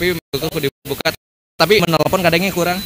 tapi menurutku dibuka tapi menelepon kadangnya kurang.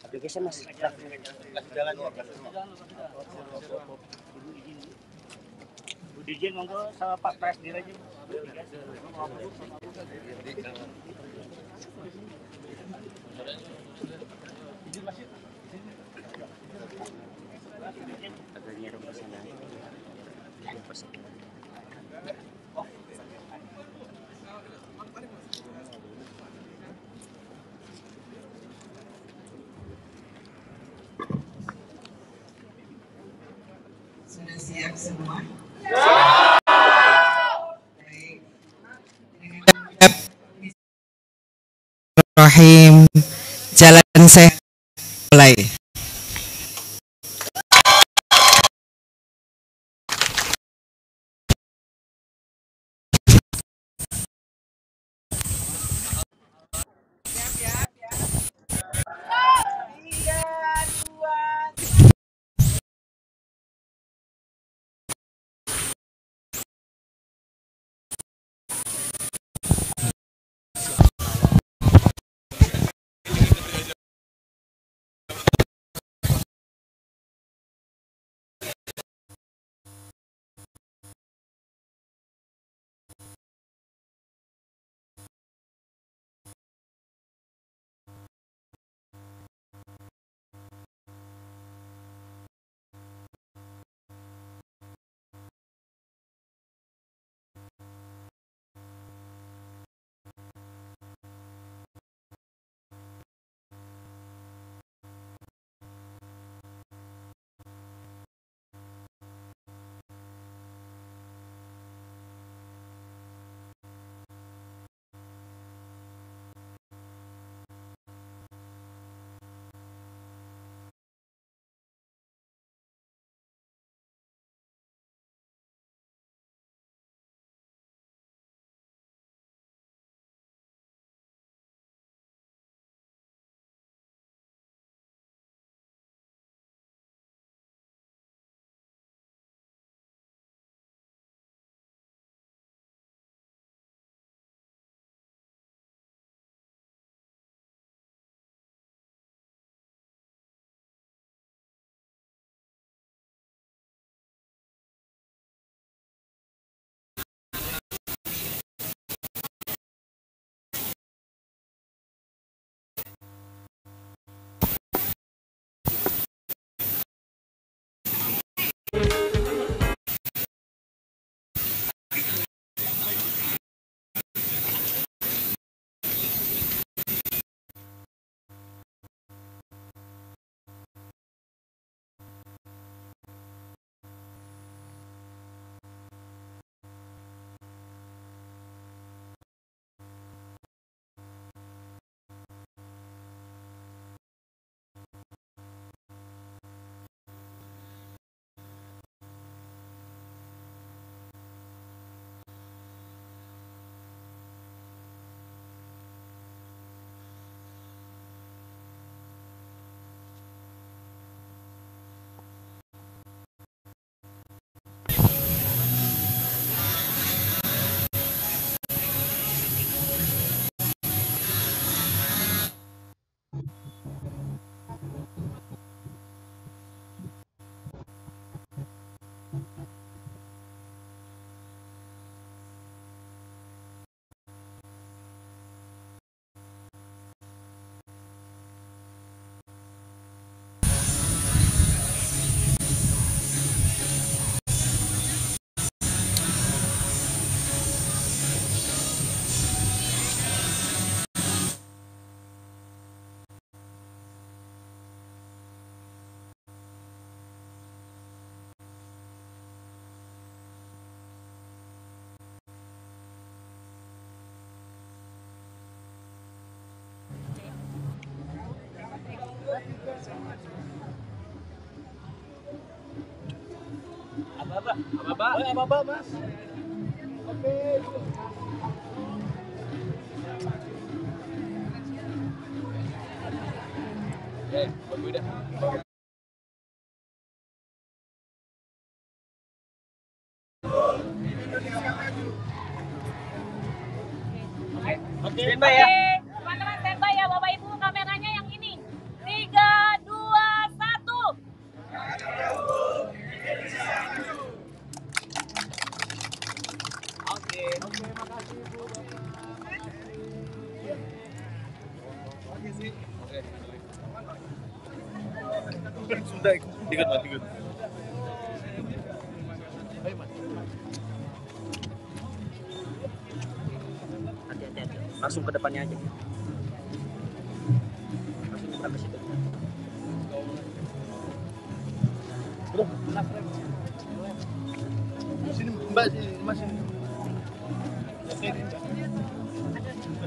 Aplikasi mas. Bu Dirjen monggo sama Pak Presdir aja. Sudah siap semua? Baik. Rahim, jalan saya mulai. Apa mas? Oke. Udah. Oke, standby ya. Teman-teman standby ya, Bapak Ibu, kameranya yang ini. 3 Tikut mas, tikut. Hati-hati. Langsung ke depannya aja. Langsung nyebrang ke situ. Bro, sini mbak, sini mas sini.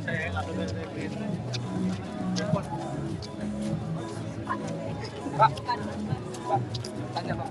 Saya nggak ada Pak, tanya Pak.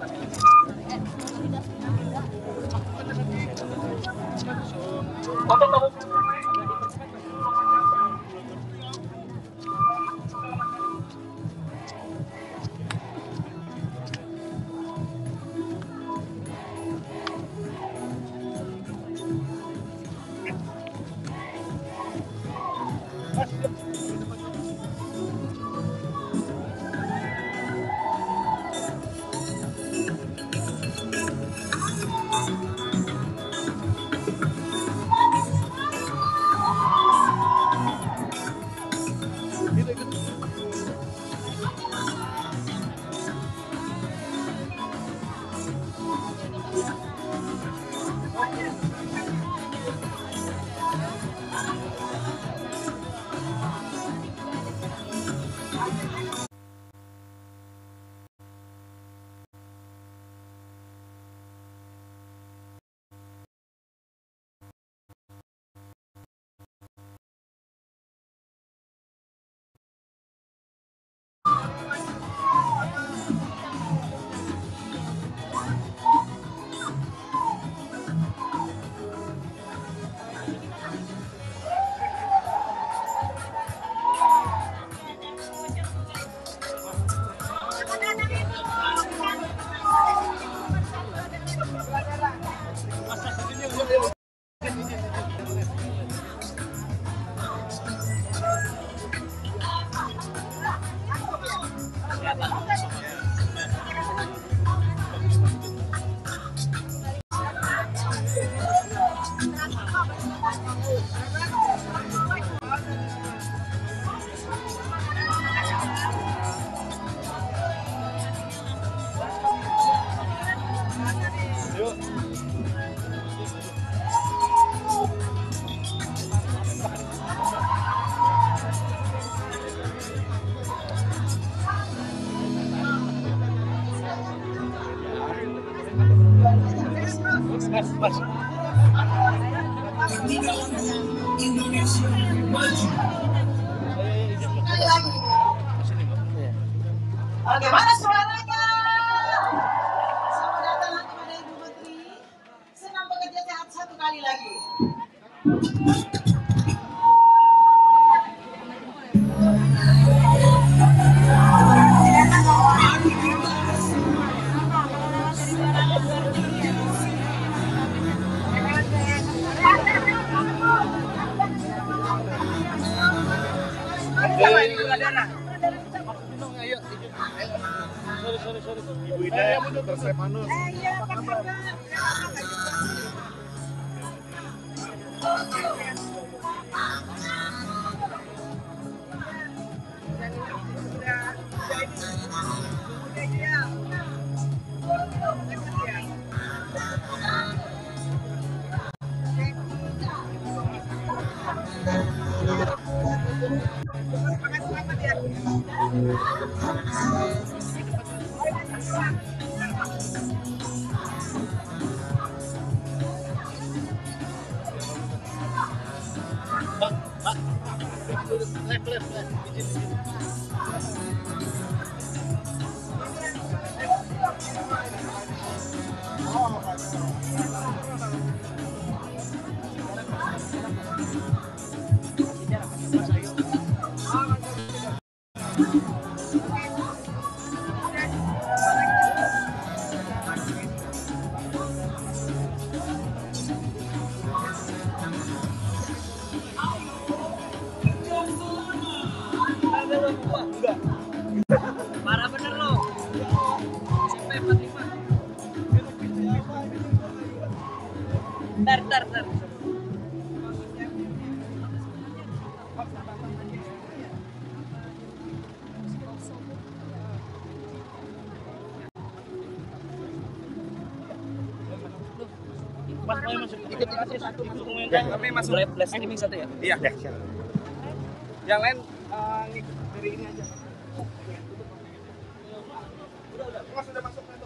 Mas. Bagaimana suaranya? Selamat datang kepada Ibu Menteri. Senang bekerja sehat satu kali lagi. Sorry. Ibu Ida yang Dr. Stefanus. Iya, Pak Sarga. Pas mulai masuk ikut satu masuk komentar. Kami masuk Live streaming satu ya? Iya. Yang lain ngikut dari ini aja. Mas sudah masuk kan?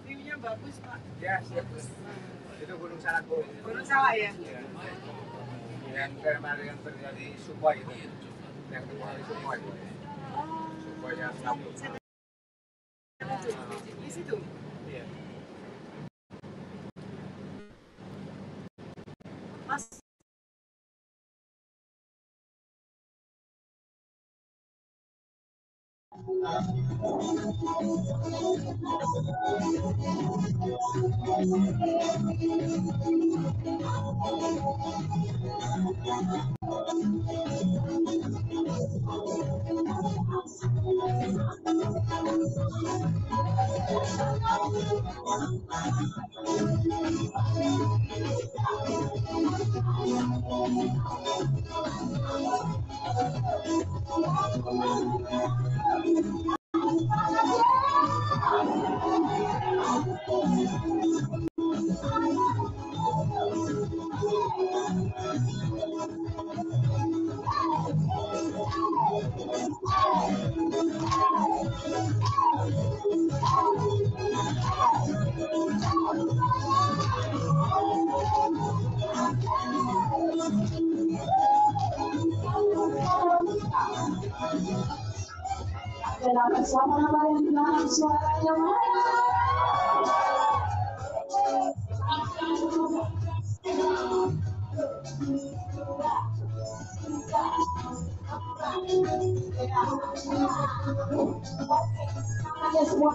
View-nya bagus, Pak. Ya, siap. Itu Gunung Salak, Bu. Gunung Salak ya? Yang kemarin yang terjadi Sukhoi itu. Yang terjadi Sukhoi. Sukhoi yang kabur. Di situ. Iya. Mas. Dalam suara yang dalam suara yang ada semua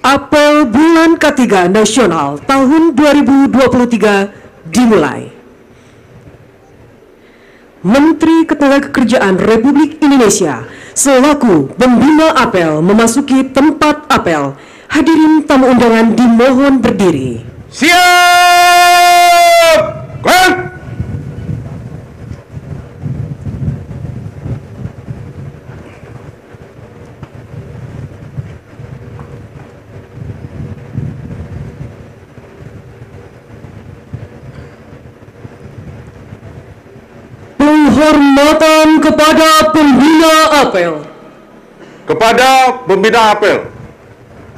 Apel Bulan Ketiga Nasional tahun 2023 dimulai. Menteri Ketenagakerjaan Republik Indonesia selaku pembina apel memasuki tempat apel. Hadirin tamu undangan dimohon berdiri. Siap! Gerak! Penghormatan kepada pembina apel. Kepada pembina apel.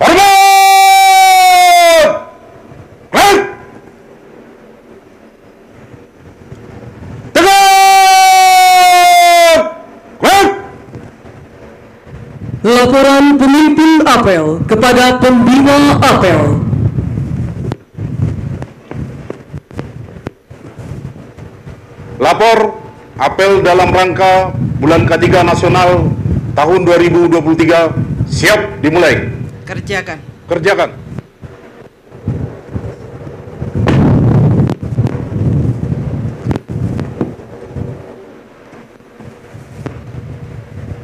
Hormat! Gerak! Tegak! Gerak! Laporan pemimpin apel kepada pembina apel. Lapor apel dalam rangka Bulan Ketiga Nasional tahun 2023 siap dimulai. Kerjakan. Kerjakan.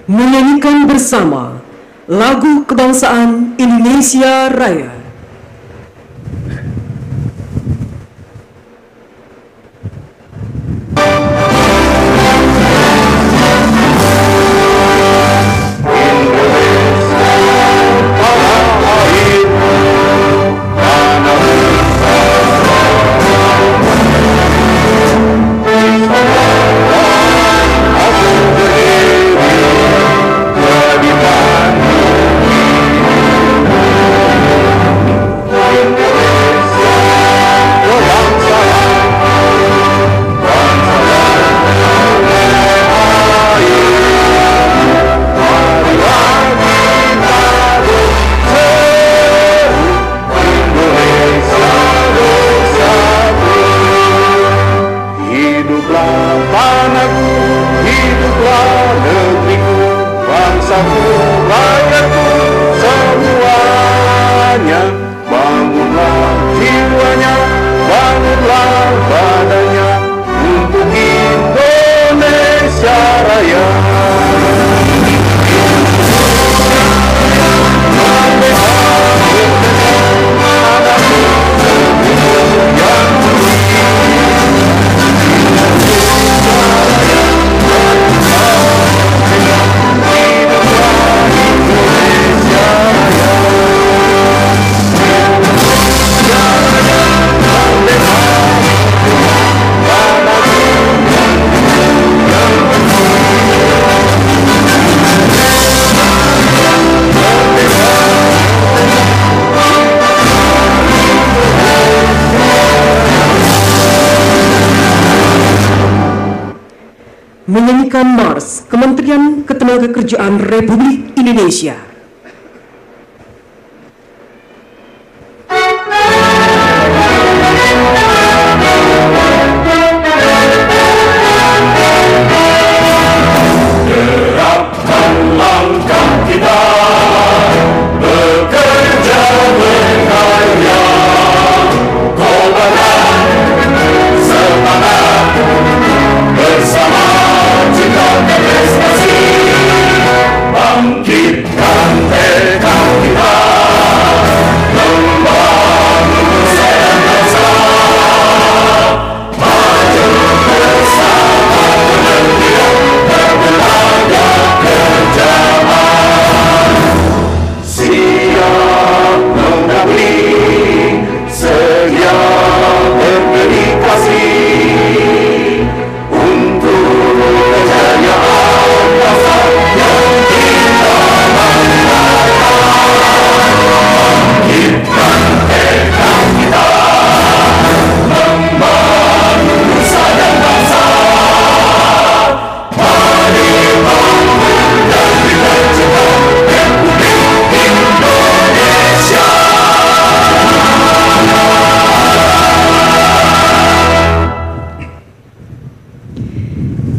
Menyanyikan bersama lagu kebangsaan Indonesia Raya. Menyanyikan Mars Kementerian Ketenagakerjaan Republik Indonesia.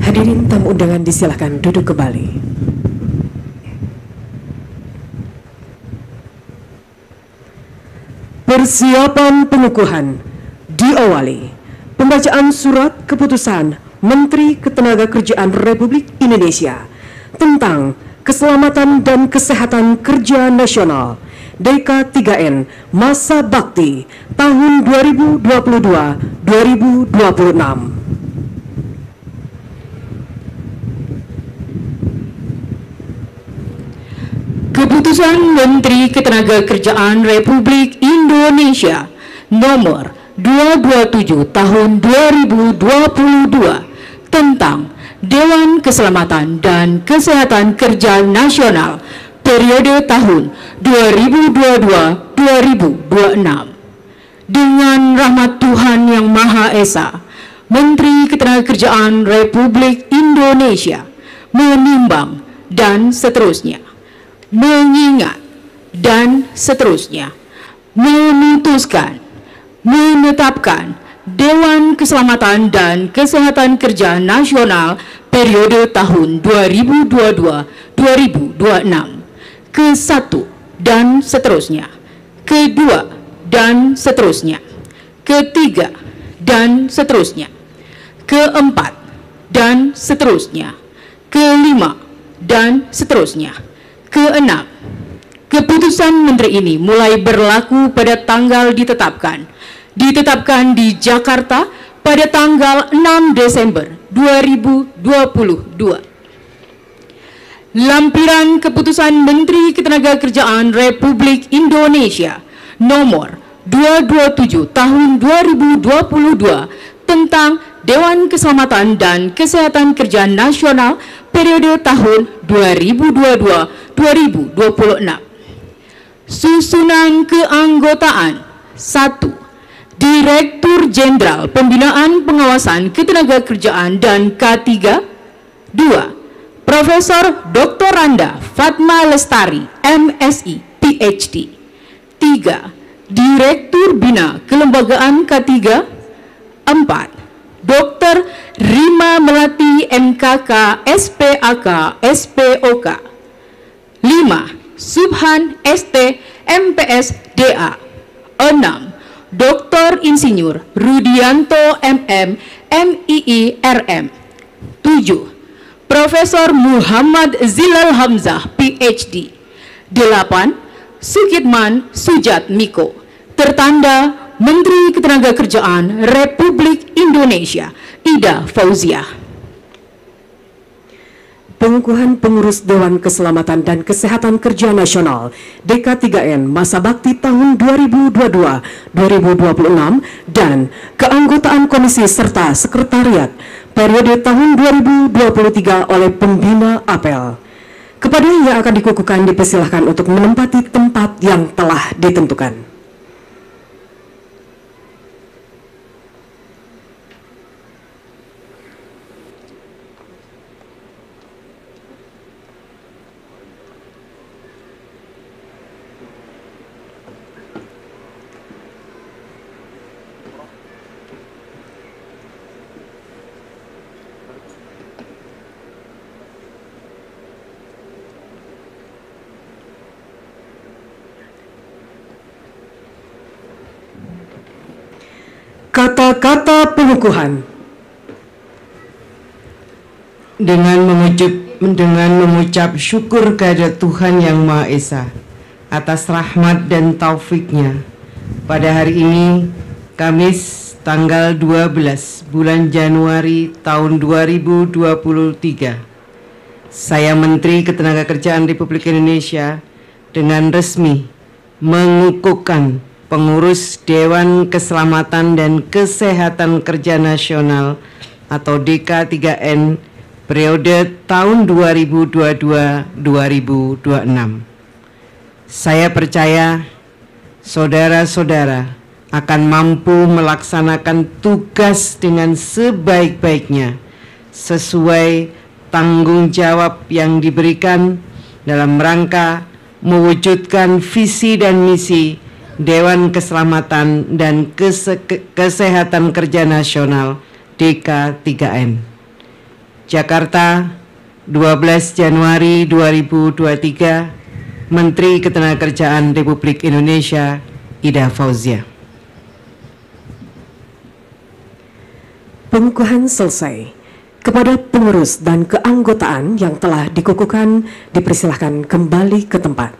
Hadirin tamu undangan disilahkan duduk kembali. Persiapan pengukuhan diawali pembacaan surat keputusan Menteri Ketenagakerjaan Republik Indonesia tentang Keselamatan dan Kesehatan Kerja Nasional DK3N Masa Bakti tahun 2022-2026. Keputusan Menteri Ketenagakerjaan Republik Indonesia nomor 227 tahun 2022 tentang Dewan Keselamatan dan Kesehatan Kerja Nasional periode tahun 2022-2026. Dengan rahmat Tuhan Yang Maha Esa, Menteri Ketenagakerjaan Republik Indonesia menimbang dan seterusnya, mengingat dan seterusnya, memutuskan, menetapkan Dewan Keselamatan dan Kesehatan Kerja Nasional periode tahun 2022-2026 ke-1 dan seterusnya, ke-2 dan seterusnya, ke-3 dan seterusnya, ke-4 dan seterusnya, ke-5 dan seterusnya, ke-6. Keputusan Menteri ini mulai berlaku pada tanggal ditetapkan di Jakarta pada tanggal 6 Desember 2022. Lampiran Keputusan Menteri Ketenagakerjaan Republik Indonesia nomor 227 tahun 2022 tentang Dewan Keselamatan dan Kesehatan Kerja Nasional periode tahun 2022-2026. Susunan keanggotaan: 1. Direktur Jenderal Pembinaan Pengawasan Ketenagakerjaan dan K3. 2. Profesor Dr. Randa Fatma Lestari, MSI, PhD. 3. Direktur Bina Kelembagaan K3. 4. Dr. Rima Melati MKK SPAK SPOK. 5. Subhan ST MPS DA. 6. Dr. Insinyur Rudianto MM MII RM. 7. Profesor Muhammad Zilal Hamzah PhD. 8. Sukitman Sujat Miko, tertanda Menteri Ketenagakerjaan Republik Indonesia Ida Fauziah. Pengukuhan pengurus Dewan Keselamatan dan Kesehatan Kerja Nasional DK3N Masa Bakti tahun 2022-2026 dan keanggotaan komisi serta sekretariat periode tahun 2023 oleh pembina apel. Kepada yang akan dikukuhkan dipersilahkan untuk menempati tempat yang telah ditentukan. Kata-kata pengukuhan. Dengan mengucap syukur kehadirat Tuhan Yang Maha Esa atas rahmat dan taufiknya, pada hari ini Kamis tanggal 12 bulan Januari tahun 2023, saya Menteri Ketenagakerjaan Republik Indonesia dengan resmi mengukuhkan pengurus Dewan Keselamatan dan Kesehatan Kerja Nasional atau DK3N periode tahun 2022-2026. Saya percaya saudara-saudara akan mampu melaksanakan tugas dengan sebaik-baiknya sesuai tanggung jawab yang diberikan dalam rangka mewujudkan visi dan misi Dewan Keselamatan dan Kesehatan Kerja Nasional DK3N. Jakarta, 12 Januari 2023, Menteri Ketenagakerjaan Republik Indonesia Ida Fauzia. Pengukuhan selesai. Kepada pengurus dan keanggotaan yang telah dikukuhkan dipersilahkan kembali ke tempat.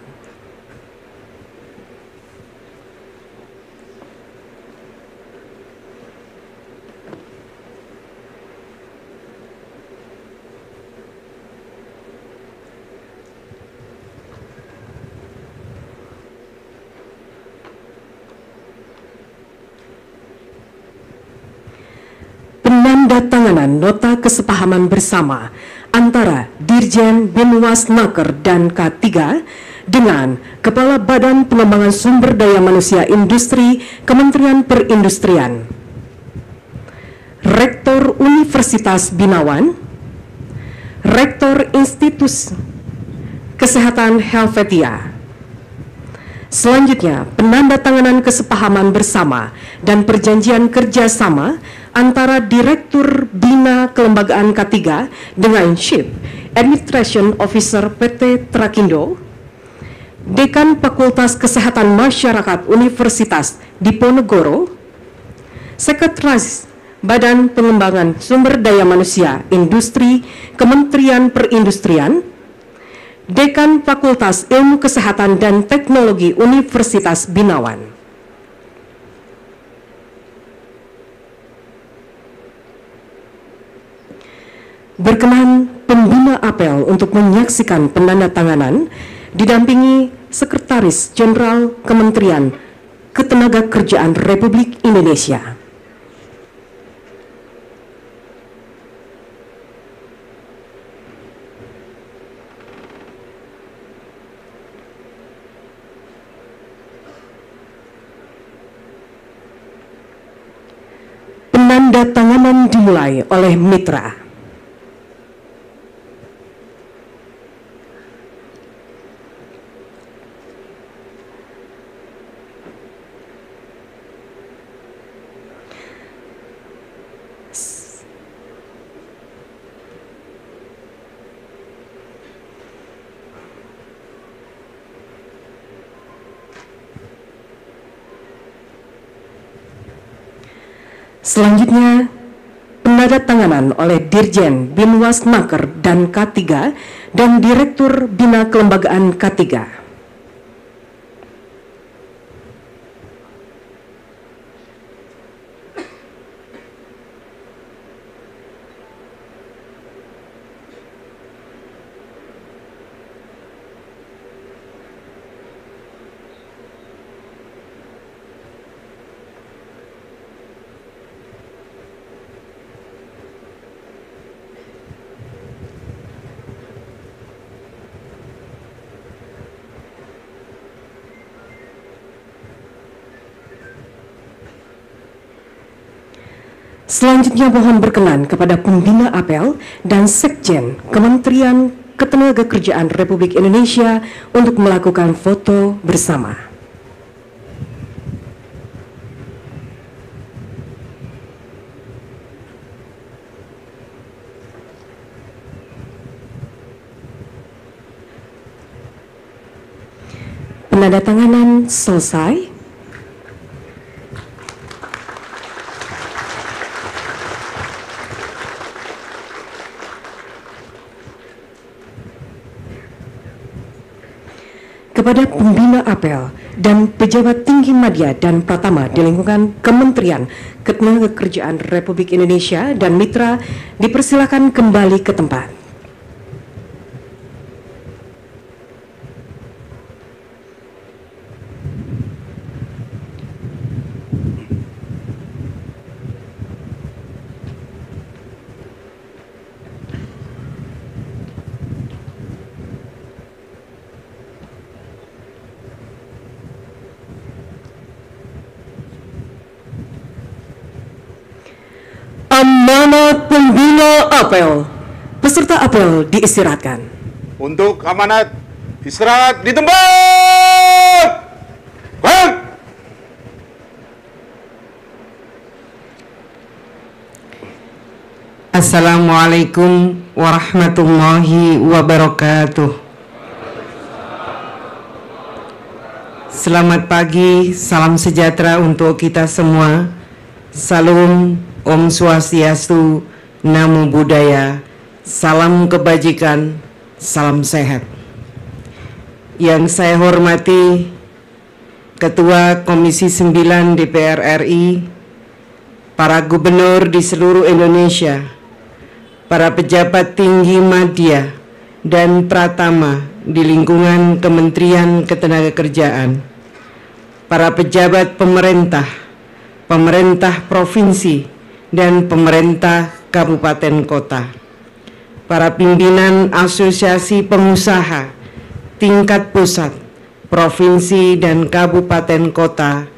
Penandatanganan nota kesepahaman bersama antara Dirjen Binwasnaker dan K3 dengan Kepala Badan Pengembangan Sumber Daya Manusia Industri Kementerian Perindustrian, Rektor Universitas Binawan, Rektor Institut Kesehatan Helvetia. Selanjutnya, penandatanganan kesepahaman bersama dan perjanjian kerjasama antara Direktur Bina Kelembagaan K3 dengan Chief Administration Officer PT Trakindo, Dekan Fakultas Kesehatan Masyarakat Universitas Diponegoro, Sekretaris Badan Pengembangan Sumber Daya Manusia Industri Kementerian Perindustrian, Dekan Fakultas Ilmu Kesehatan dan Teknologi Universitas Binawan. Berkenan pembina apel untuk menyaksikan penandatanganan didampingi Sekretaris Jenderal Kementerian Ketenagakerjaan Republik Indonesia. Penandatanganan dimulai oleh mitra. Selanjutnya, penandatanganan oleh Dirjen Binwasnaker dan K3 dan Direktur Bina Kelembagaan K3. Selanjutnya mohon berkenan kepada pembina apel dan Sekjen Kementerian Ketenagakerjaan Republik Indonesia untuk melakukan foto bersama. Penandatanganan selesai. Kepada pembina apel dan pejabat tinggi madya dan pratama di lingkungan Kementerian Ketenagakerjaan Republik Indonesia dan mitra dipersilakan kembali ke tempat. Amanat pembina apel. Peserta apel diistirahatkan. Untuk amanat istirahat di tempat. Bang! Assalamualaikum warahmatullahi wabarakatuh. Selamat pagi, salam sejahtera untuk kita semua. Salam, Om Swastiastu, Namo Buddhaya, salam kebajikan, salam sehat. Yang saya hormati Ketua Komisi 9 DPR RI, para gubernur di seluruh Indonesia, para pejabat tinggi madya dan pratama di lingkungan Kementerian Ketenagakerjaan, para pejabat pemerintah, pemerintah provinsi, dan pemerintah kabupaten kota, para pimpinan asosiasi pengusaha tingkat pusat, provinsi, dan kabupaten kota,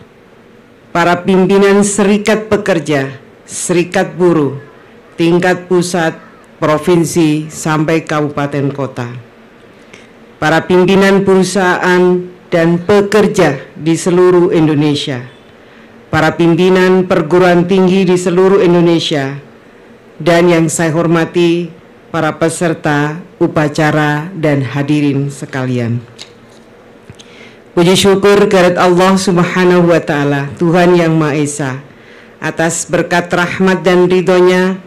para pimpinan serikat pekerja, serikat buruh, tingkat pusat, provinsi, sampai kabupaten kota, para pimpinan perusahaan dan pekerja di seluruh Indonesia, para pimpinan perguruan tinggi di seluruh Indonesia, dan yang saya hormati para peserta upacara dan hadirin sekalian. Puji syukur kehadirat Allah Subhanahu wa Ta'ala, Tuhan yang Maha Esa, atas berkat rahmat dan ridhonya,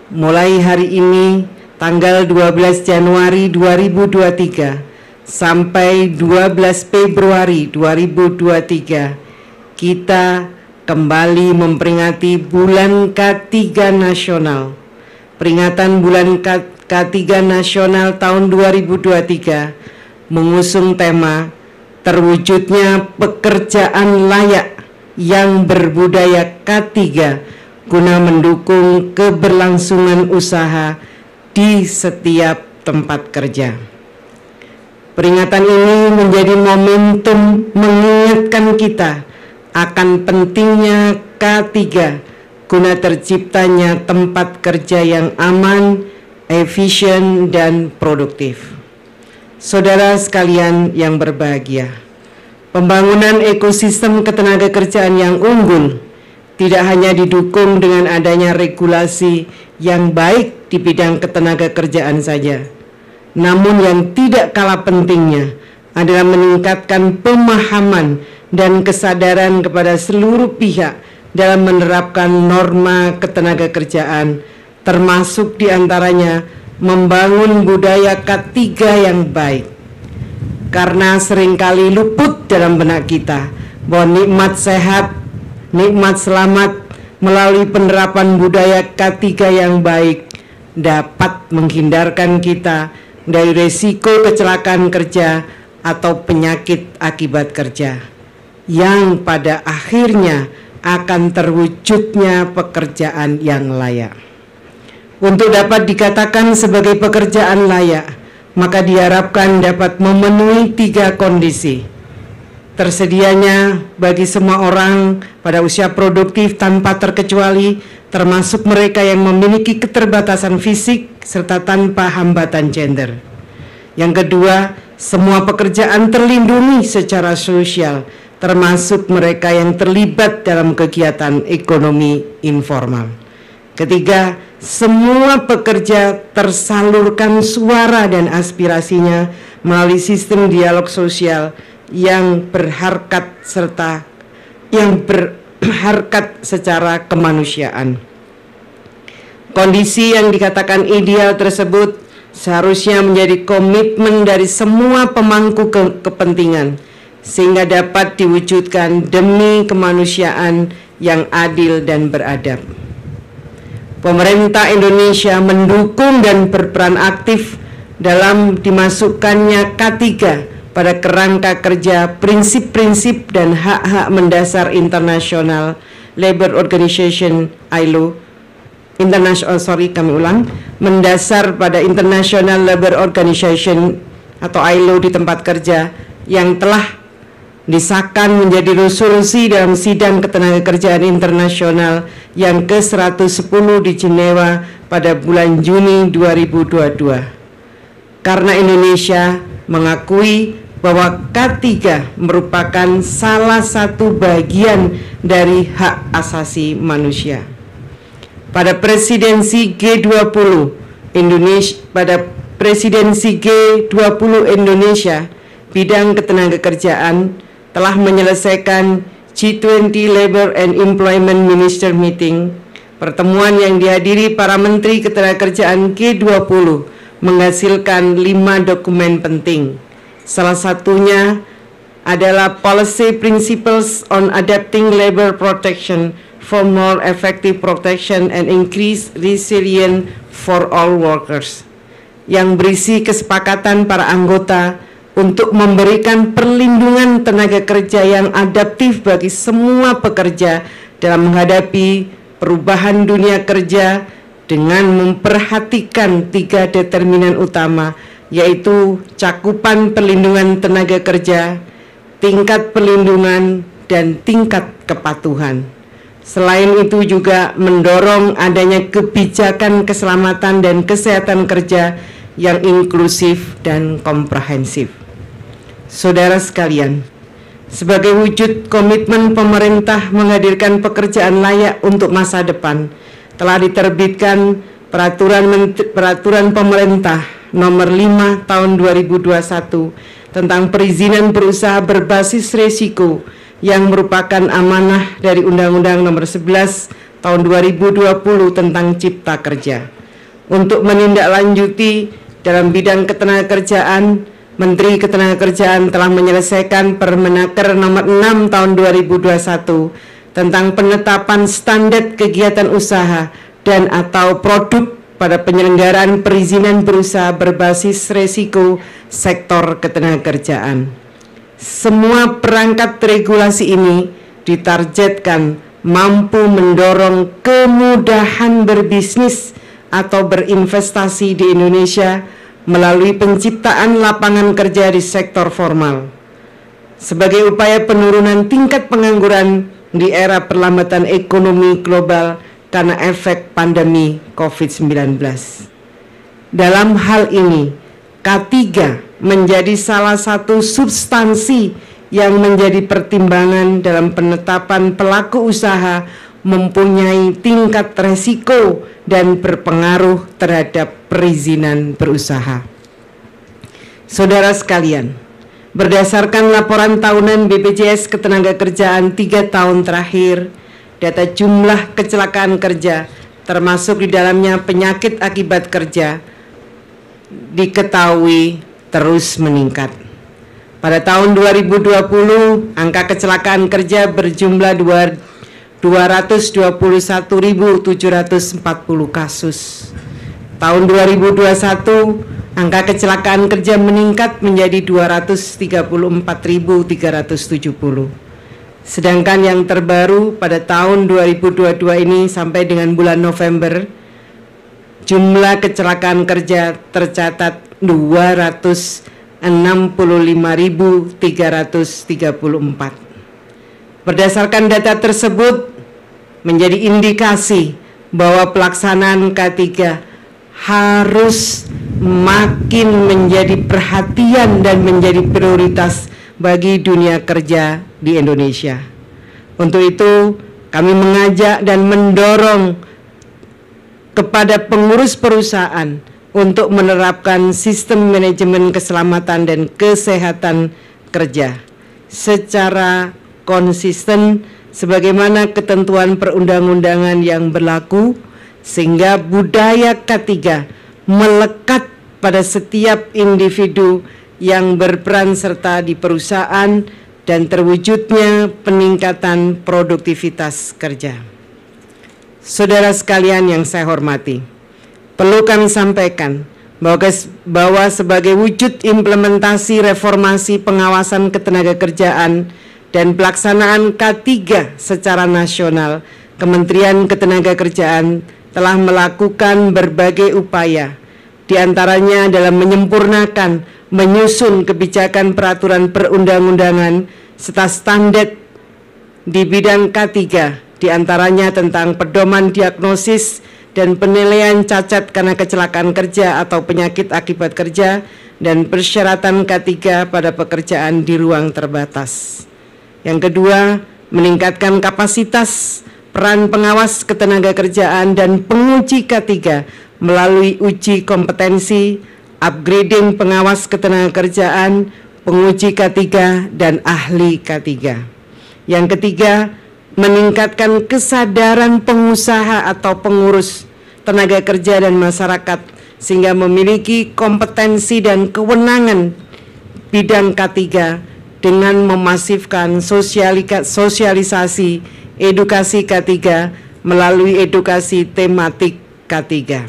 mulai hari ini tanggal 12 Januari 2023 sampai 12 Februari 2023 kita kembali memperingati bulan K3 nasional. Peringatan bulan K3 nasional tahun 2023 mengusung tema terwujudnya pekerjaan layak yang berbudaya K3 guna mendukung keberlangsungan usaha di setiap tempat kerja. Peringatan ini menjadi momentum mengingatkan kita akan pentingnya K3 guna terciptanya tempat kerja yang aman, efisien, dan produktif. Saudara sekalian yang berbahagia, pembangunan ekosistem ketenagakerjaan yang unggul tidak hanya didukung dengan adanya regulasi yang baik di bidang ketenagakerjaan saja, namun yang tidak kalah pentingnya adalah meningkatkan pemahaman dan kesadaran kepada seluruh pihak dalam menerapkan norma ketenagakerjaan, termasuk diantaranya membangun budaya K3 yang baik. Karena seringkali luput dalam benak kita bahwa nikmat sehat, nikmat selamat melalui penerapan budaya K3 yang baik dapat menghindarkan kita dari risiko kecelakaan kerja atau penyakit akibat kerja, yang pada akhirnya akan terwujudnya pekerjaan yang layak. Untuk dapat dikatakan sebagai pekerjaan layak, maka diharapkan dapat memenuhi 3 kondisi. Tersedianya bagi semua orang pada usia produktif tanpa terkecuali, termasuk mereka yang memiliki keterbatasan fisik serta tanpa hambatan gender. Yang kedua, semua pekerjaan terlindungi secara sosial, termasuk mereka yang terlibat dalam kegiatan ekonomi informal. Ketiga, semua pekerja tersalurkan suara dan aspirasinya melalui sistem dialog sosial yang berharkat secara kemanusiaan. Kondisi yang dikatakan ideal tersebut seharusnya menjadi komitmen dari semua pemangku kepentingan, sehingga dapat diwujudkan demi kemanusiaan yang adil dan beradab. Pemerintah Indonesia mendukung dan berperan aktif dalam dimasukkannya K3 pada kerangka kerja prinsip-prinsip dan hak-hak mendasar internasional Labor Organization ILO, mendasar pada International Labor Organization atau ILO di tempat kerja, yang telah disahkan menjadi resolusi dalam Sidang Ketenagakerjaan Internasional yang ke-110 di Jenewa pada bulan Juni 2022. Karena Indonesia mengakui bahwa K3 merupakan salah satu bagian dari hak asasi manusia. Pada presidensi G20 Indonesia, bidang ketenagakerjaan telah menyelesaikan G20 Labor and Employment Minister Meeting, pertemuan yang dihadiri para Menteri Ketenagakerjaan G20 menghasilkan 5 dokumen penting. Salah satunya adalah Policy Principles on Adapting Labor Protection for More Effective Protection and Increased Resilience for All Workers, yang berisi kesepakatan para anggota untuk memberikan perlindungan tenaga kerja yang adaptif bagi semua pekerja dalam menghadapi perubahan dunia kerja dengan memperhatikan 3 determinan utama, yaitu cakupan perlindungan tenaga kerja, tingkat perlindungan, dan tingkat kepatuhan. Selain itu juga mendorong adanya kebijakan keselamatan dan kesehatan kerja yang inklusif dan komprehensif. Saudara sekalian, sebagai wujud komitmen pemerintah menghadirkan pekerjaan layak untuk masa depan, telah diterbitkan Peraturan Pemerintah Nomor 5 Tahun 2021 tentang perizinan berusaha berbasis risiko yang merupakan amanah dari Undang-Undang Nomor 11 Tahun 2020 tentang Cipta Kerja. Untuk menindaklanjuti dalam bidang ketenagakerjaan, Menteri Ketenagakerjaan telah menyelesaikan Permenaker Nomor 6 Tahun 2021 tentang penetapan standar kegiatan usaha dan atau produk pada penyelenggaraan perizinan berusaha berbasis risiko sektor ketenagakerjaan. Semua perangkat regulasi ini ditargetkan mampu mendorong kemudahan berbisnis atau berinvestasi di Indonesia melalui penciptaan lapangan kerja di sektor formal. Sebagai upaya penurunan tingkat pengangguran di era perlambatan ekonomi global karena efek pandemi COVID-19. Dalam hal ini, K3 menjadi salah satu substansi yang menjadi pertimbangan dalam penetapan pelaku usaha mempunyai tingkat resiko dan berpengaruh terhadap perizinan berusaha. Saudara sekalian, berdasarkan laporan tahunan BPJS Ketenagakerjaan 3 tahun terakhir, data jumlah kecelakaan kerja termasuk di dalamnya penyakit akibat kerja diketahui terus meningkat. Pada tahun 2020, angka kecelakaan kerja berjumlah 221.740 kasus. Tahun 2021, angka kecelakaan kerja meningkat menjadi 234.370. Sedangkan yang terbaru pada tahun 2022 ini sampai dengan bulan November, jumlah kecelakaan kerja tercatat 265.334. Berdasarkan data tersebut menjadi indikasi bahwa pelaksanaan K3 harus makin menjadi perhatian dan menjadi prioritas bagi dunia kerja di Indonesia. Untuk itu, kami mengajak dan mendorong kepada pengurus perusahaan untuk menerapkan sistem manajemen keselamatan dan kesehatan kerja secara konsisten sebagaimana ketentuan perundang-undangan yang berlaku, sehingga budaya K3 melekat pada setiap individu yang berperan serta di perusahaan dan terwujudnya peningkatan produktivitas kerja. Saudara sekalian yang saya hormati, perlu kami sampaikan bahwa sebagai wujud implementasi reformasi pengawasan ketenagakerjaan dan pelaksanaan K3 secara nasional, Kementerian Ketenagakerjaan telah melakukan berbagai upaya, diantaranya dalam menyempurnakan, menyusun kebijakan peraturan perundang-undangan serta standar di bidang K3, diantaranya tentang pedoman diagnosis dan penilaian cacat karena kecelakaan kerja atau penyakit akibat kerja dan persyaratan K3 pada pekerjaan di ruang terbatas. Yang kedua, meningkatkan kapasitas peran pengawas ketenagakerjaan dan penguji K3 melalui uji kompetensi, upgrading pengawas ketenagakerjaan, penguji K3 dan ahli K3. Yang ketiga, meningkatkan kesadaran pengusaha atau pengurus tenaga kerja dan masyarakat sehingga memiliki kompetensi dan kewenangan bidang K3 dengan memasifkan sosialisasi edukasi K3 melalui edukasi tematik K3.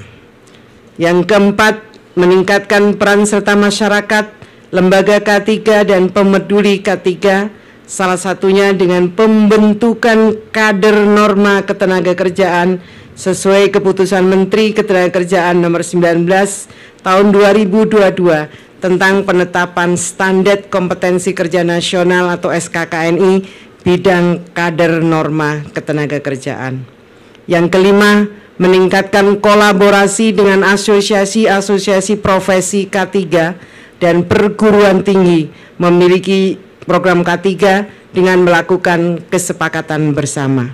Yang keempat, meningkatkan peran serta masyarakat, lembaga K3 dan pemeduli K3, salah satunya dengan pembentukan kader norma ketenagakerjaan sesuai keputusan Menteri Ketenagakerjaan nomor 19 tahun 2022 tentang penetapan standar kompetensi kerja nasional atau SKKNI bidang kader norma ketenagakerjaan. Yang kelima, meningkatkan kolaborasi dengan asosiasi-asosiasi profesi K3 dan perguruan tinggi memiliki program K3 dengan melakukan kesepakatan bersama.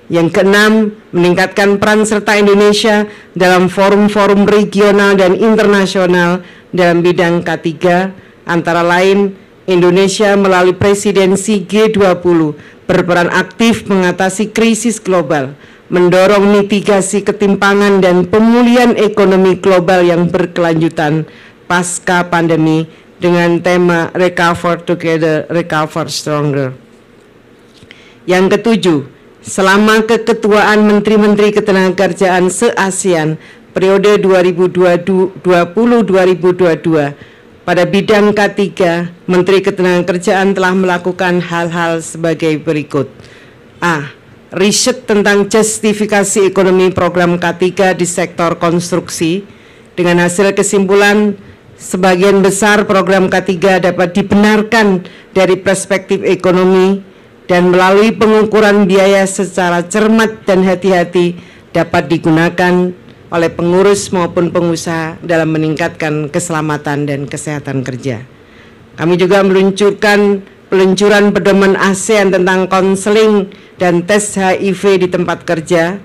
Yang keenam, meningkatkan peran serta Indonesia dalam forum-forum regional dan internasional dalam bidang K3, antara lain Indonesia melalui presidensi G20 berperan aktif mengatasi krisis global, mendorong mitigasi ketimpangan dan pemulihan ekonomi global yang berkelanjutan pasca pandemi dengan tema Recover Together, Recover Stronger. Yang ketujuh, selama keketuaan Menteri-Menteri Ketenagakerjaan se-ASEAN periode 2020-2022 pada bidang K3, Menteri Ketenagakerjaan telah melakukan hal-hal sebagai berikut. A. Riset tentang justifikasi ekonomi program K3 di sektor konstruksi dengan hasil kesimpulan sebagian besar program K3 dapat dibenarkan dari perspektif ekonomi dan melalui pengukuran biaya secara cermat dan hati-hati dapat digunakan oleh pengurus maupun pengusaha dalam meningkatkan keselamatan dan kesehatan kerja. Kami juga meluncurkan peluncuran pedoman ASEAN tentang konseling dan tes HIV di tempat kerja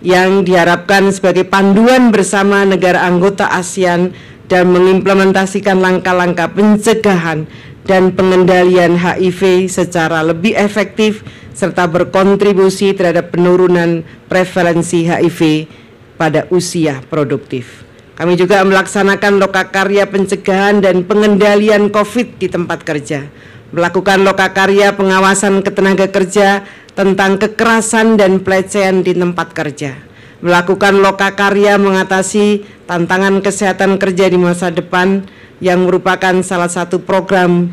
yang diharapkan sebagai panduan bersama negara anggota ASEAN dan mengimplementasikan langkah-langkah pencegahan dan pengendalian HIV secara lebih efektif serta berkontribusi terhadap penurunan prevalensi HIV pada usia produktif. Kami juga melaksanakan lokakarya pencegahan dan pengendalian COVID di tempat kerja, melakukan lokakarya pengawasan ketenaga kerja tentang kekerasan dan pelecehan di tempat kerja, melakukan lokakarya mengatasi tantangan kesehatan kerja di masa depan yang merupakan salah satu program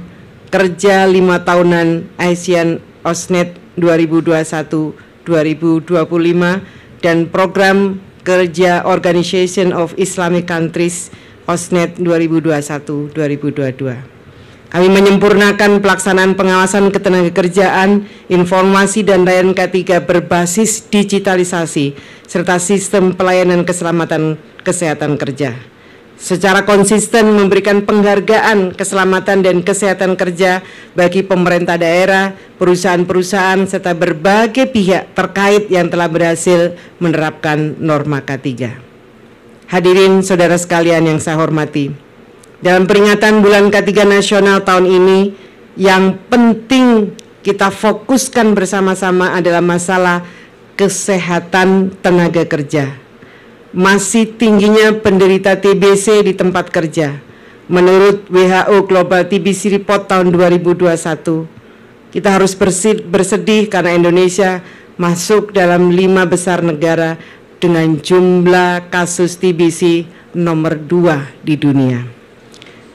kerja 5 tahunan ASEAN OSNET 2021-2025 dan program kerja Organization of Islamic Countries OSNET 2021-2022. Kami menyempurnakan pelaksanaan pengawasan ketenagakerjaan, informasi dan layanan K3 berbasis digitalisasi serta sistem pelayanan keselamatan kesehatan kerja. Secara konsisten memberikan penghargaan keselamatan dan kesehatan kerja bagi pemerintah daerah, perusahaan-perusahaan serta berbagai pihak terkait yang telah berhasil menerapkan norma K3. Hadirin saudara sekalian yang saya hormati, dalam peringatan Bulan K3 Nasional tahun ini, yang penting kita fokuskan bersama-sama adalah masalah kesehatan tenaga kerja. Masih tingginya penderita TBC di tempat kerja. Menurut WHO Global TBC Report tahun 2021, kita harus bersedih karena Indonesia masuk dalam 5 besar negara dengan jumlah kasus TBC nomor 2 di dunia.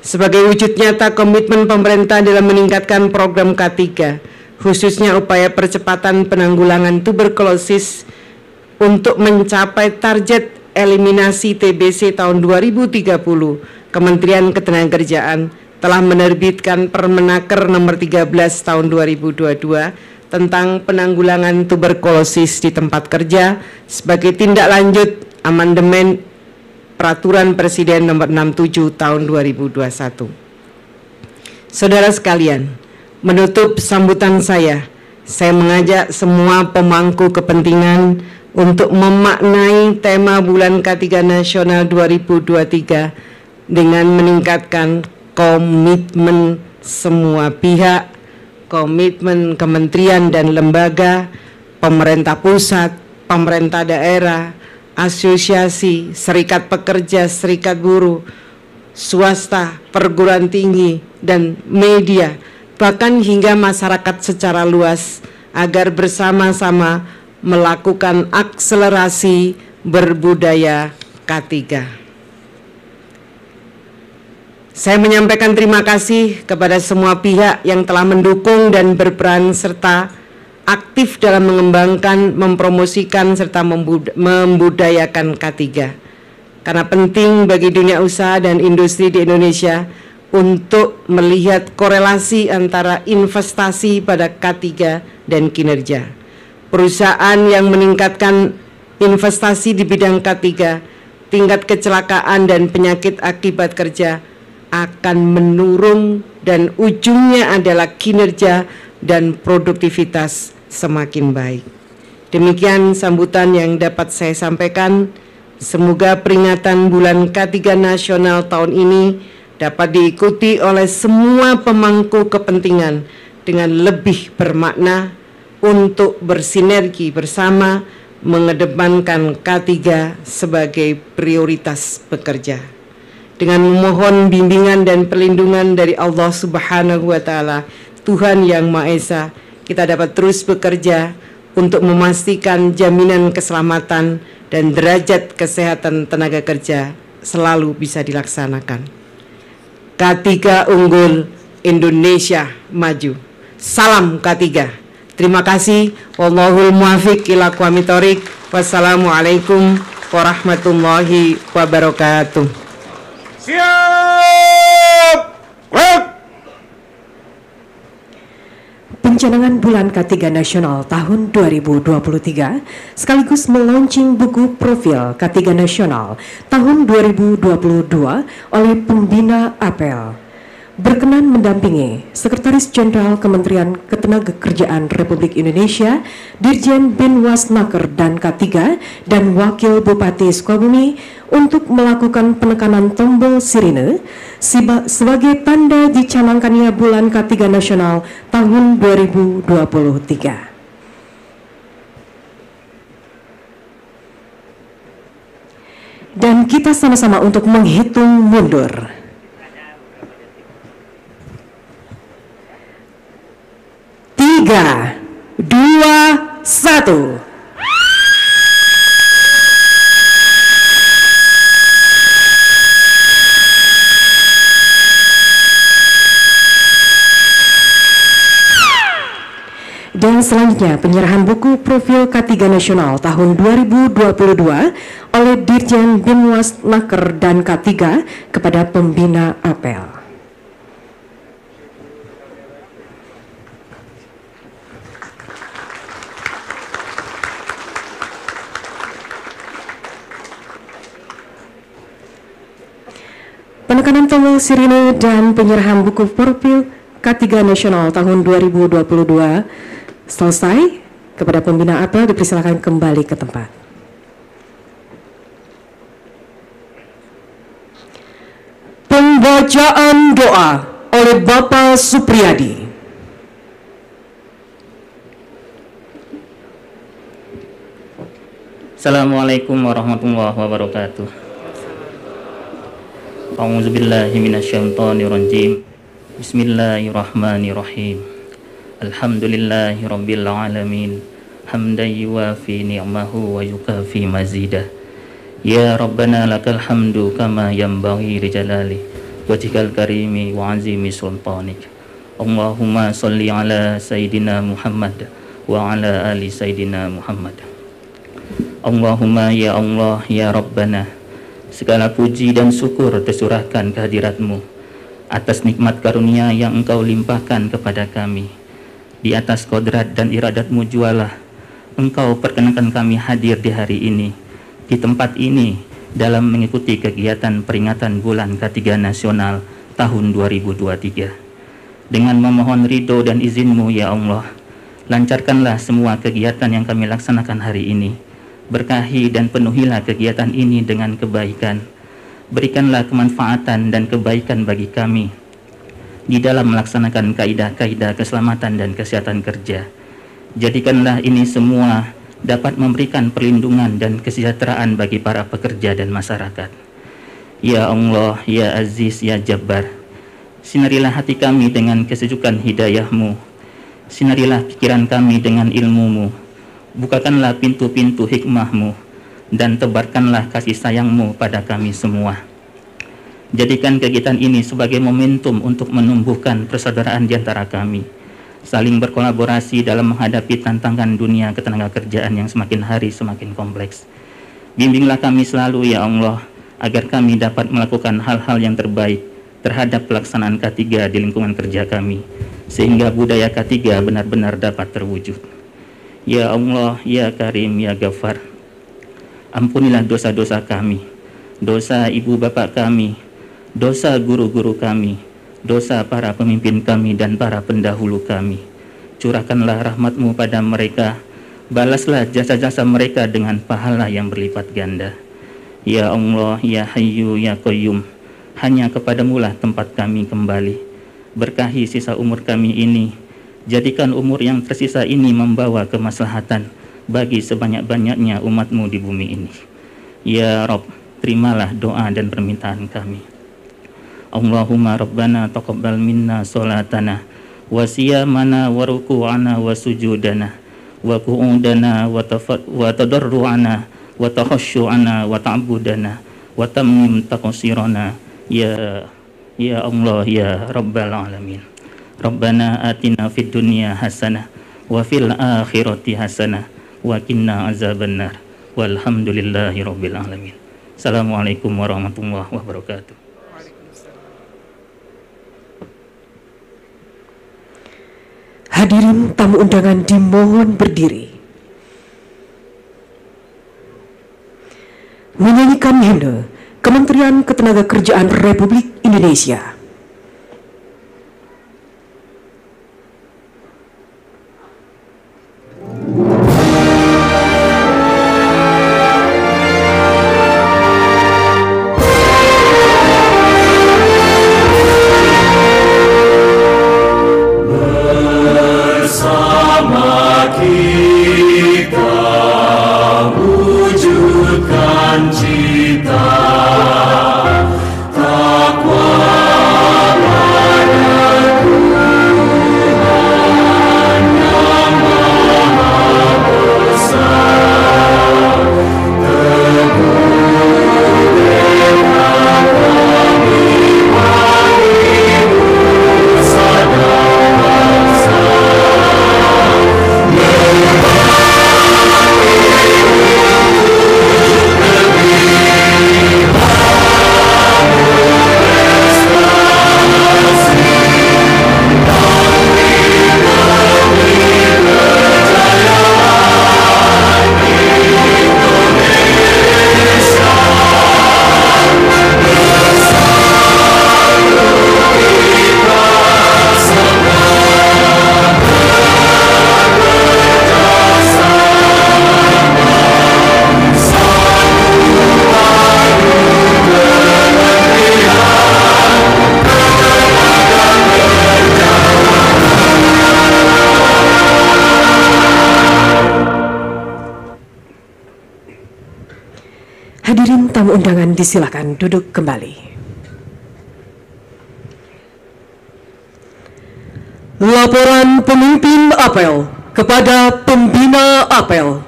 Sebagai wujud nyata komitmen pemerintah dalam meningkatkan program K3, khususnya upaya percepatan penanggulangan tuberkulosis untuk mencapai target eliminasi TBC tahun 2030, Kementerian Ketenagakerjaan telah menerbitkan Permenaker nomor 13 tahun 2022 tentang penanggulangan tuberkulosis di tempat kerja sebagai tindak lanjut amandemen Peraturan Presiden nomor 67 tahun 2021. Saudara sekalian, menutup sambutan saya mengajak semua pemangku kepentingan untuk memaknai tema Bulan K3 Nasional 2023 dengan meningkatkan komitmen semua pihak, komitmen kementerian dan lembaga, pemerintah pusat, pemerintah daerah, asosiasi, serikat pekerja, serikat buruh, swasta, perguruan tinggi, dan media, bahkan hingga masyarakat secara luas, agar bersama-sama melakukan akselerasi berbudaya K3. Saya menyampaikan terima kasih kepada semua pihak yang telah mendukung dan berperan serta aktif dalam mengembangkan, mempromosikan, serta membudayakan K3. Karena penting bagi dunia usaha dan industri di Indonesia untuk melihat korelasi antara investasi pada K3 dan kinerja. Perusahaan yang meningkatkan investasi di bidang K3, tingkat kecelakaan dan penyakit akibat kerja akan menurun dan ujungnya adalah kinerja dan produktivitas semakin baik. Demikian sambutan yang dapat saya sampaikan. Semoga peringatan bulan K3 nasional tahun ini dapat diikuti oleh semua pemangku kepentingan dengan lebih bermakna untuk bersinergi bersama mengedepankan K3 sebagai prioritas bekerja. Dengan memohon bimbingan dan perlindungan dari Allah Subhanahu wa Ta'ala, Tuhan yang Maha Esa, kita dapat terus bekerja untuk memastikan jaminan keselamatan dan derajat kesehatan tenaga kerja selalu bisa dilaksanakan. K3 unggul, Indonesia maju. Salam K3. Terima kasih. Wallahul muwaffiq ila aqwamit thoriq. Wassalamualaikum warahmatullahi wabarakatuh. Siap! Pencanangan bulan K3 nasional tahun 2023 sekaligus meluncing buku profil K3 nasional tahun 2022 oleh pembina APEL. Berkenan mendampingi Sekretaris Jenderal Kementerian Ketenagakerjaan Republik Indonesia, Dirjen Binwasnaker dan K3 dan Wakil Bupati Sukabumi untuk melakukan penekanan tombol sirine sebagai tanda dicanangkannya bulan K3 nasional tahun 2023. Dan kita sama-sama untuk menghitung mundur. 3, 2, 1. Dan selanjutnya penyerahan buku profil K3 nasional tahun 2022 oleh Dirjen Binwasnaker dan K3 kepada pembina APEL. Penekanan tombol sirine dan penyerahan buku profil K3 nasional tahun 2022 selesai. Kepada pembina APEL dipersilakan kembali ke tempat. Pembacaan doa oleh Bapak Supriyadi. Assalamualaikum warahmatullahi wabarakatuh. A'udzubillahi minasyaitonirrajim. Bismillahirrahmanirrahim. Alhamdulillahi rabbil alamin. Hamdan yuwafi ni'mahu wa yukafi mazidah. Ya Rabbana lakal hamdu kama yanbaghi li jalali wajhikal karimi wa azimi sultanik. Allahumma salli ala Sayyidina Muhammad wa ala ali Sayyidina Muhammad. Allahumma ya Allah ya Rabbana, segala puji dan syukur tercurahkan kehadirat-Mu atas nikmat karunia yang Engkau limpahkan kepada kami. Di atas kodrat dan iradat-Mu jualah Engkau perkenankan kami hadir di hari ini, di tempat ini, dalam mengikuti kegiatan peringatan bulan K3 nasional tahun 2023. Dengan memohon ridho dan izin-Mu ya Allah, lancarkanlah semua kegiatan yang kami laksanakan hari ini. Berkahi dan penuhilah kegiatan ini dengan kebaikan. Berikanlah kemanfaatan dan kebaikan bagi kami, di dalam melaksanakan kaidah-kaidah keselamatan dan kesehatan kerja. Jadikanlah ini semua dapat memberikan perlindungan dan kesejahteraan bagi para pekerja dan masyarakat. Ya Allah, Ya Aziz, Ya Jabbar, sinarilah hati kami dengan kesejukan hidayah-Mu, sinarilah pikiran kami dengan ilmu-Mu, bukakanlah pintu-pintu hikmah-Mu, dan tebarkanlah kasih sayang-Mu pada kami semua. Jadikan kegiatan ini sebagai momentum untuk menumbuhkan persaudaraan di antara kami, saling berkolaborasi dalam menghadapi tantangan dunia ketenagakerjaan yang semakin hari semakin kompleks. Bimbinglah kami selalu, Ya Allah, agar kami dapat melakukan hal-hal yang terbaik terhadap pelaksanaan K3 di lingkungan kerja kami, sehingga budaya K3 benar-benar dapat terwujud. Ya Allah, Ya Karim, Ya Ghaffar, ampunilah dosa-dosa kami, dosa ibu bapak kami, dosa guru-guru kami, dosa para pemimpin kami dan para pendahulu kami. Curahkanlah rahmat-Mu pada mereka, balaslah jasa-jasa mereka dengan pahala yang berlipat ganda. Ya Allah, Ya Hayyu, Ya Qayyum, hanya kepadamu-lah tempat kami kembali. Berkahi sisa umur kami ini, jadikan umur yang tersisa ini membawa kemaslahatan bagi sebanyak-banyaknya umat-Mu di bumi ini. Ya Rabb, terimalah doa dan permintaan kami. Allahumma Rabbana taqabbal minna salatana wa siyamana wa ruku'ana wa sujudana wa qu'udana wa tadarru'ana wa takhashu'ana wa ta'budana wa tammim taqsirana. Ya Allah, Ya Rabbal Alamin. Rabbana atina fid dunya hasanah wa fil akhirati hasanah wa qina azabannar. Walhamdulillahi rabbil alamin. Assalamualaikum warahmatullahi wabarakatuh. Hadirin tamu undangan dimohon berdiri. Menyanyikan himne Kementerian Ketenagakerjaan Republik Indonesia. Hadirin tamu undangan disilakan duduk kembali. Laporan pemimpin apel kepada pembina apel.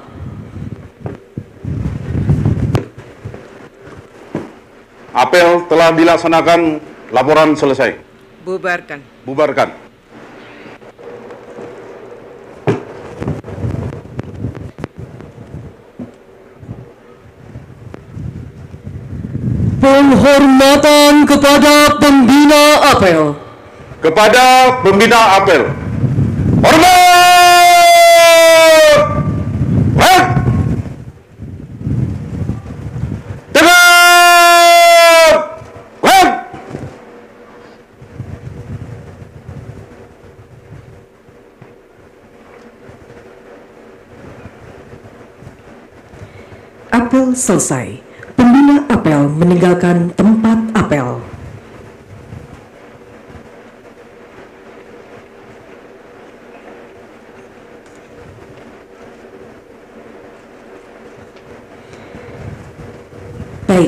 Apel telah dilaksanakan, laporan selesai. Bubarkan. Bubarkan. Penghormatan kepada pembina apel. Kepada pembina apel. Hormat! Hormat! Tegak! Hormat! Apel selesai. Pembina apel meninggalkan tempat apel.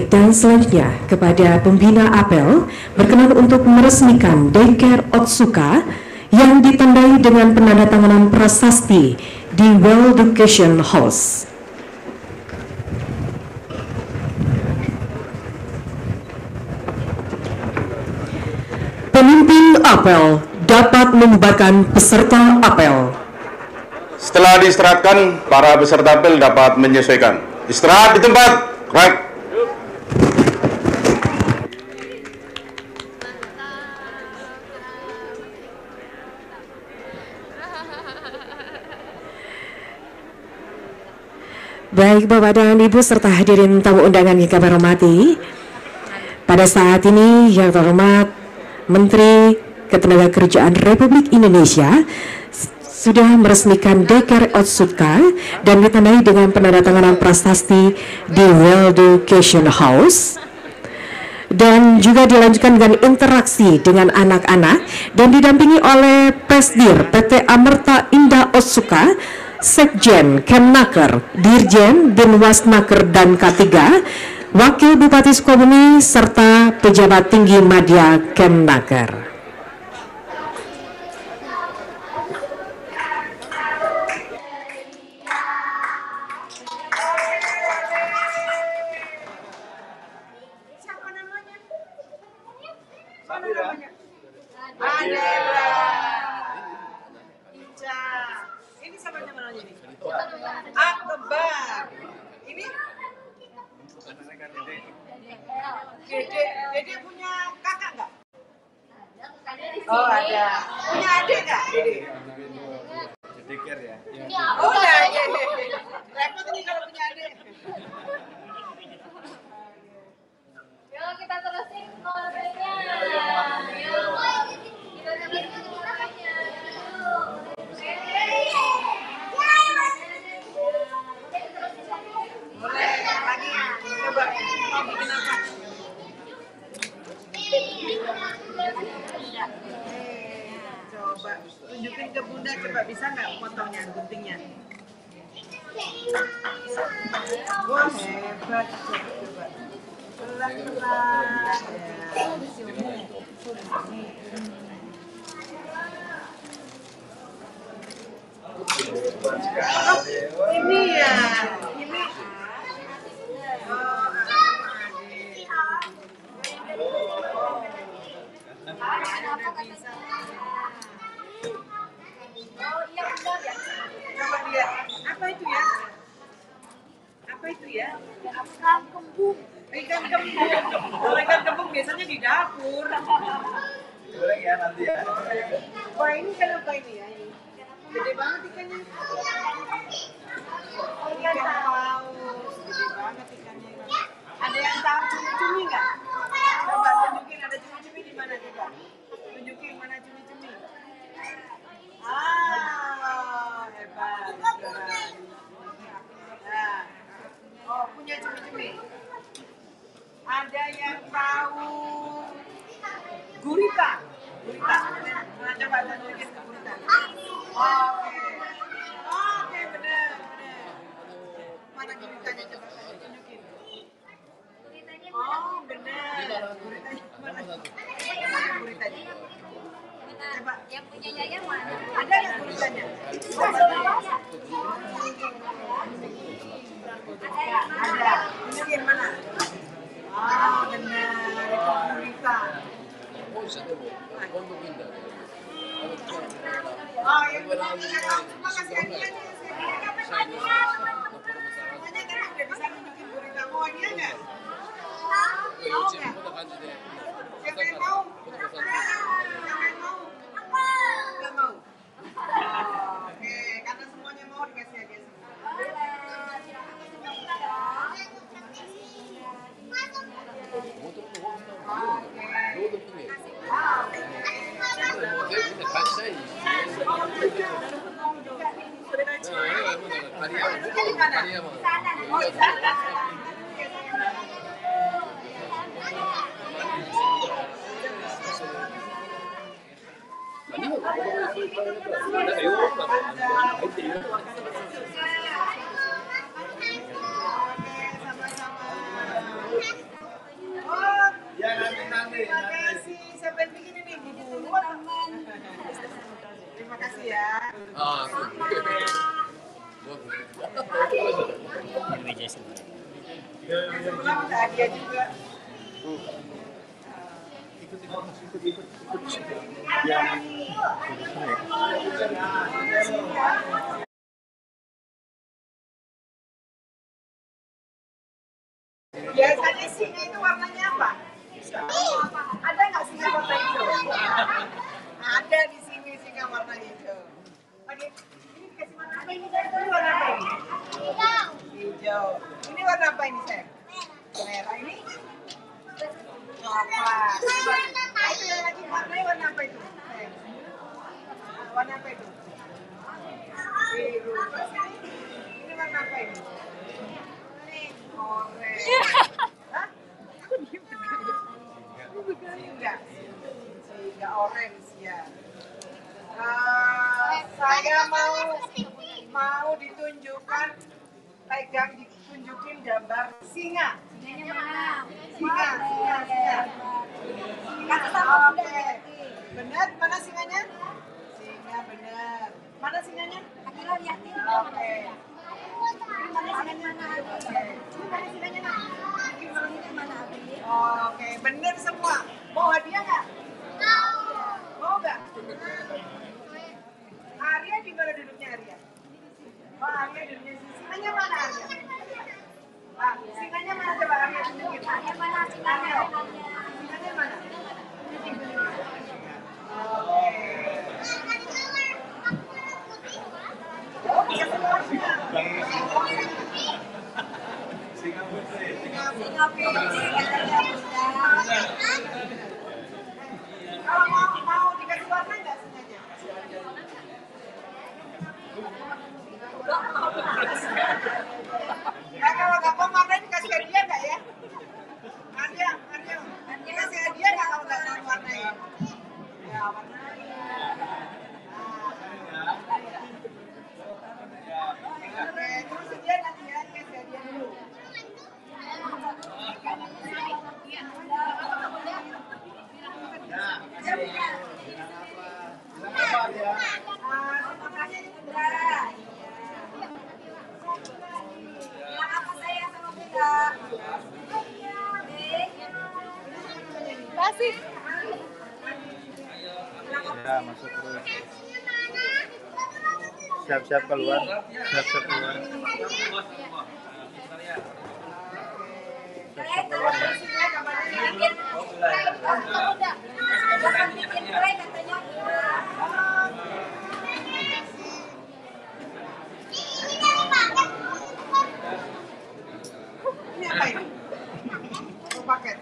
Baik, dan selanjutnya kepada pembina apel berkenan untuk meresmikan Daycare Otsuka yang ditandai dengan penandatanganan prasasti di Well Education House. Pemimpin apel dapat membubarkan peserta apel. Setelah diistirahatkan, para peserta apel dapat menyesuaikan. Istirahat di tempat. Right. Baik Bapak dan Ibu serta hadirin tamu undangan yang kami hormati, pada saat ini yang terhormat Menteri Ketenagakerjaan Republik Indonesia sudah meresmikan Daycare Otsuka dan ditandai dengan penandatanganan prasasti di Well Education House, dan juga dilanjutkan dengan interaksi dengan anak-anak dan didampingi oleh Presdir PT Amerta Indah Otsuka, Sekjen Kemnaker, Dirjen Binwasnaker dan K3, Wakil Bupati Sukabumi serta pejabat tinggi media Kemnaker. Dede punya kakak nggak? Oh ada. Punya adik nggak? Dede. Dede ya. Oh ada. Repot nih kalau punya adik. Yuk kita terusin ngobrolnya. Yuk. Kita terusin ngobrolnya. Boleh lagi. Coba mau bikin apa? Coba tunjukin ke Bunda, coba bisa nggak potongnya, guntingnya? Wah hebat, coba pelan-pelan ya. Oh, ini ya, ini. Coba lihat, apa itu ya? Apa itu ya? Ikan kembung. Ikan kembung. Kalau ikan kembung biasanya di dapur. Goreng ya nanti ya. Wah ini kenapa ini ya? Gede banget ikannya. Ikan paus, gede banget ikannya. Ada yang tahu cumi-cumi nggak? Coba tunjukin ada cumi-cumi di mana coba? Tunjukin mana cumi-cumi. Ah, hebat. Nah. Oh, punya cumi-cumi. Ada yang tahu gurita? Gurita. Nah, coba tunjukin ke gurita. Oke. Oke, benar. Mana guritanya coba tunjukin. Oh, benar. Guritanya mana? Mana guritanya? Coba. Yang punya Yaya mana? Ada nggak guritanya? Ada. Tunjukin mana? Ah, benar. Itu gurita. Oh, yang benar. Terima kasih hadiahnya. Hanya kan udah bisa tunjukin gurita. Mau hadiah nggak? Mau nggak? Siapa yang mau? Siapa yang mau? Nggak mau? Oke, karena semuanya mau dikasih hadiah semua. Sebelah minta hadiah juga. Biasanya singa itu warnanya apa? Ada nggak singa warna hijau? Ada di sini singa warna hijau. Oke, ini dikasih warna apa ini? Ini warna apa ini? Hijau. Ini warna apa ini, sayang? Merah. Ini? Coklat. Nah, itu yang lagi warnanya warna apa itu? Sayang? Warna apa itu? Biru. Terus ini warna apa ini? Orange. Hah? Singa orange ya. Saya mau ditunjukkan, ditunjukin gambar singa. Singanya mana? Singa. Oke. Benar, mana singanya? Singa benar. Mana singanya? Akila liatin. Oke. Oke, bener semua. Mau hadiah nggak? Mau nggak? Arya di mana duduknya Arya? Oh, Arya duduknya di sini. Singanya mana Arya? Ah, singanya mana coba Arya tunjukin? Arya mana singanya? Singanya mana? Oke. Oh, bisa semuanya. Singa putih, katanya Bunda. Kalau mau dikasih warna nggak singanya? Nah, kalau nggak mau warna dikasih hadiah nggak ya? Arya, dikasih hadiah nggak kalau nggak mau warnanya? Ya, warnanya. Oke, terus dia nanti ya kasih hadiah dulu. Ya, masuk terus. Siap-siap keluar. Siap-siap keluar. Siap-siap keluar ya. Ini apa ini? Oh, paket.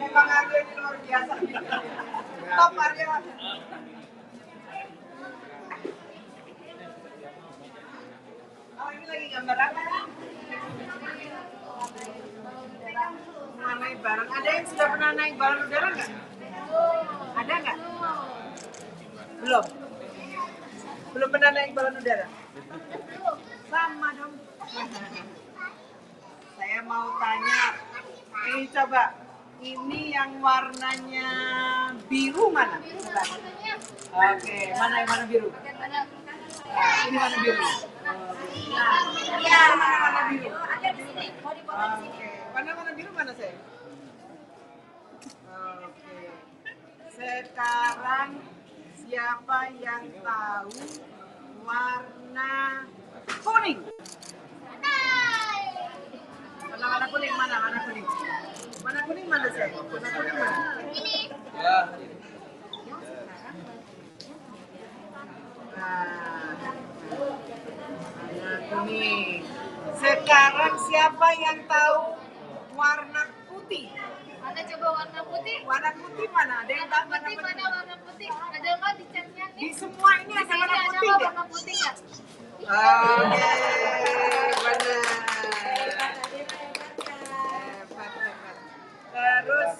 Memang Arya ini luar biasa. Top Arya. Oh, ini lagi gambar apa? Naik bareng. Ada yang sudah pernah naik balon udara nggak? Ada nggak? Belum. Belum pernah naik balon udara. Sama dong. Saya mau tanya. Ini coba. Ini yang warnanya biru mana? Oke, mana yang warna biru? Nah, ini warna biru. Ya, warna biru. Ada di sini. Mau dipotong di sini. Warna biru mana saya? Oke. Sekarang siapa yang tahu warna kuning? Warna kuning mana? Warna kuning. Warna kuning mana saya? Warna kuning mana? Ini. Warna kuning. Sekarang siapa yang tahu warna putih? Mana coba warna putih? Warna putih mana? Ada yang tahu warna putih? Mana warna putih? Ada nggak di chatnya nih? Di semua ini ada warna Ada putih nggak nggak? warna putih nggak? Oke, benar. Hebat. Terus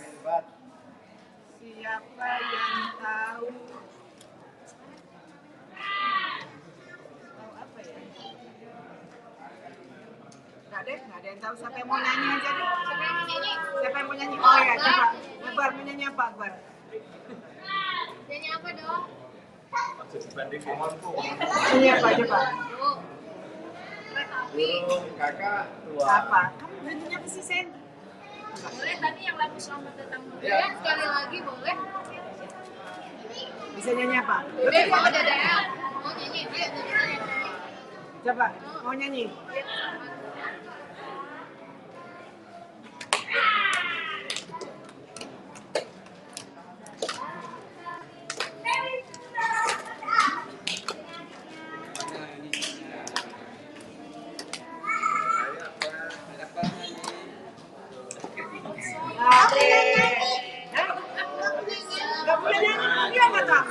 siapa yang tahu? Tahu apa ya? Nggak Nggak ada yang tahu siapa yang mau nyanyi aja deh. Siapa yang mau nyanyi? Oh ya, coba. Akbar mau nyanyi apa, Akbar? Nyanyi apa dong? Nyanyi apa, coba? Burung kakak tua. Apa? Kamu nyanyinya apa sih, Sen? Boleh tadi yang lagu Selamat Datang Mulia, sekali lagi boleh. Bisa nyanyi apa? Dede mau Dede. Mau nyanyi? Ayo nyanyi. Coba, mau nyanyi? Gak boleh nyanyi, dia nggak tahu.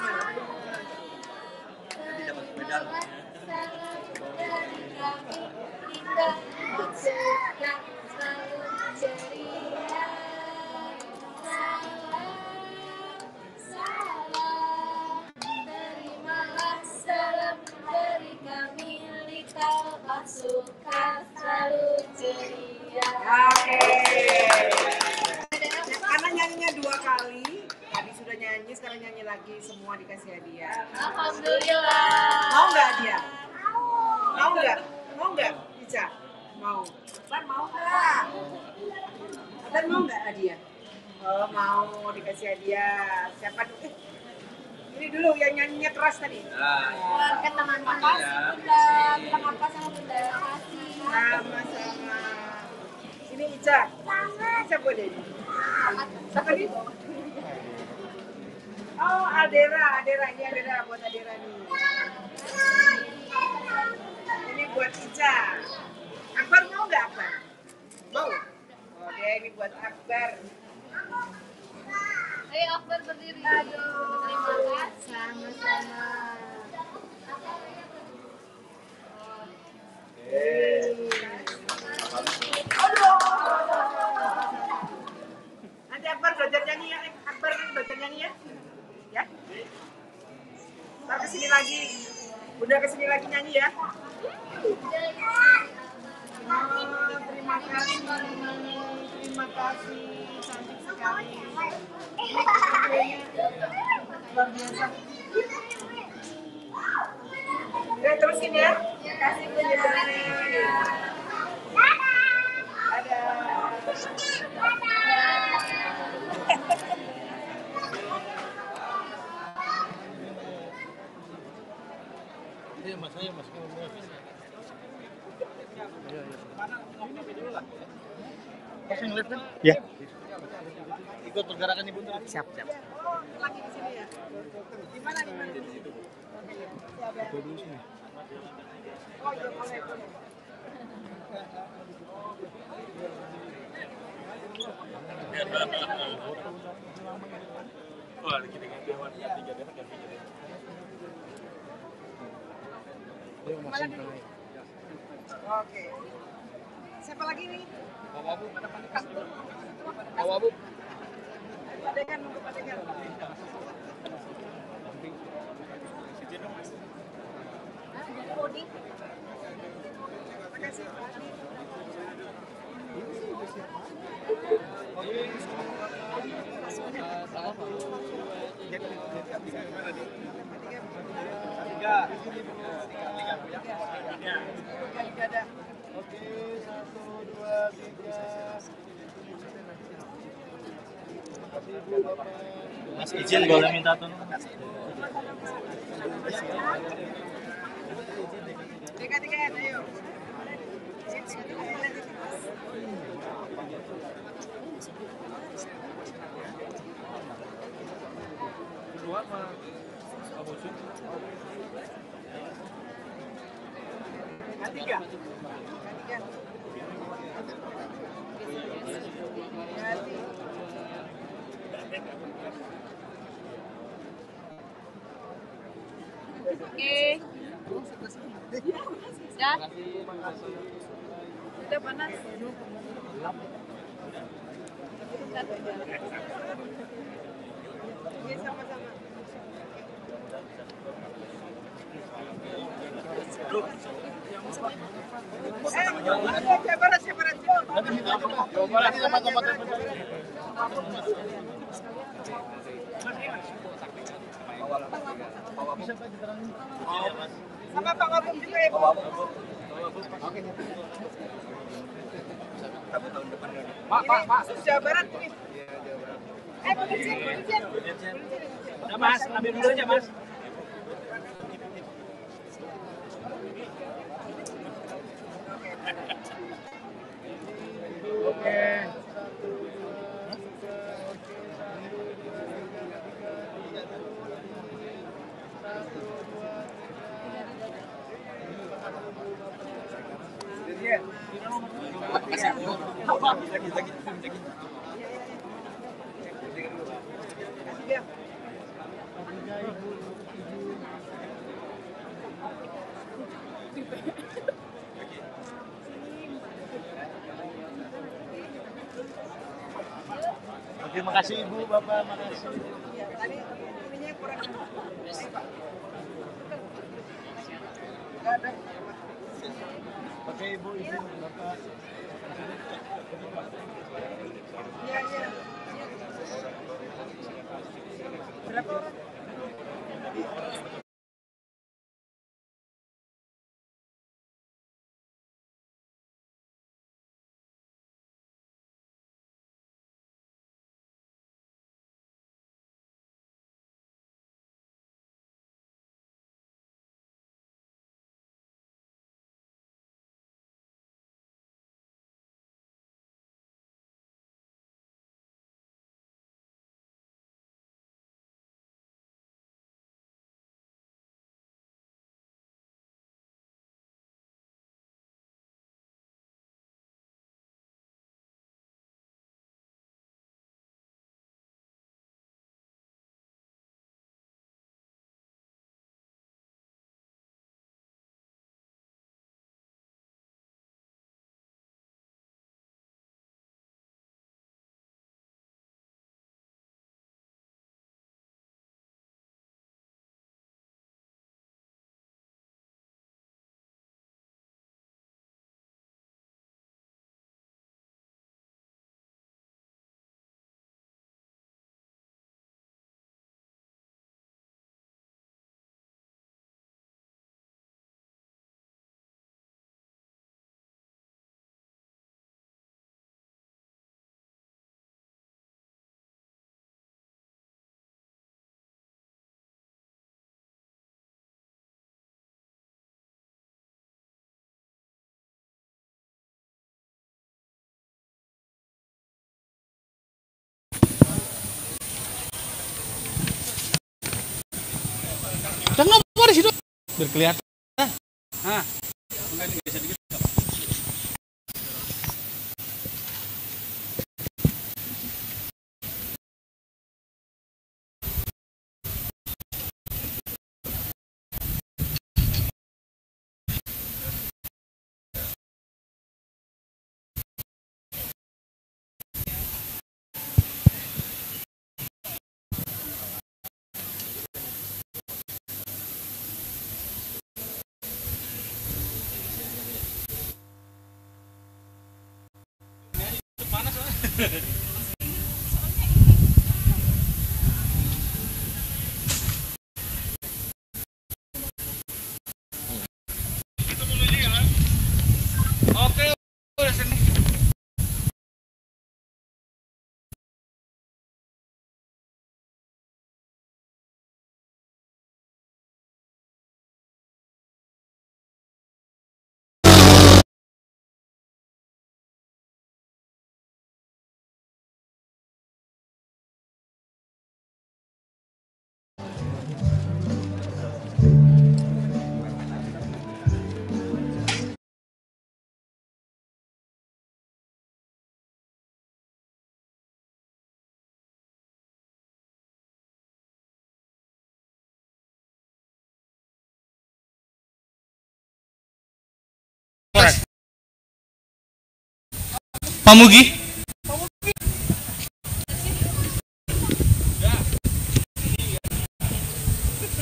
Karena nyanyinya 2 kali, tadi sudah nyanyi, sekarang nyanyi lagi, semua dikasih hadiah. Alhamdulillah. Mau nggak hadiah? Mau nggak? Mau nggak? Ica? Mau. Ban mau nggak? Dan mau nggak hadiah? Oh, mau dikasih hadiah. Siapa dulu? Ini dulu yang nyanyinya keras tadi. Keluarga teman-teman. Bunda, bilang apa sama Bunda? Makasih. Sama-sama. Ini Ica. Ica boleh ini. Siapa nih? Oh, Adera. Ini Adera buat Adera nih. Ini buat Ica. Akbar mau nggak, Akbar? Mau? Oke, ini buat Akbar. Ayo Akbar berdiri. Aduh. Terima kasih. Sama-sama. Nanti Akbar belajar nyanyi ya. Akbar belajar nyanyi ya. Ya. Ntar kesini lagi. Bunda kesini lagi nyanyi ya. Oh, terima kasih. Terima kasih. Cantik sekali. Ini kukunya luar biasa. Udah terusin ya. Kasih Bunda. Iya, mas saya mas. Mas yang lihat kan? Ya. Ikut pergerakan ibu tuh. Siap. Lagi di sini ya. Di mana? Aku dulu sini. Oh iya boleh. Oh, kita kawan 3 detik kan. Oke. Siapa lagi nih? Bawa Bu. Padegan, nunggu padegan. Bodi. Terima kasih. Oke, 1, 2, 3. Mas izin boleh minta tolong? Tiga, ayo. Keluar mah. Kamu sih. Tiga. Oke. Ya. Udah panas. Oke, sama-sama. Jawa Barat Sama Pak Wagub juga ya, Bu. Pak. Jawa Barat ini. Bu Dirjen. Udah Mas, ambil dulu aja Mas. Oke. Terima kasih Ibu, Bapak, makasih. Tadi ininya kurang. Oke Ibu, Bapak. Iya. Berapa orang? Kenapa di situ? Biar kelihatan. Hah. Enggak digeser dikit. Oke, udah sini. Pamugi.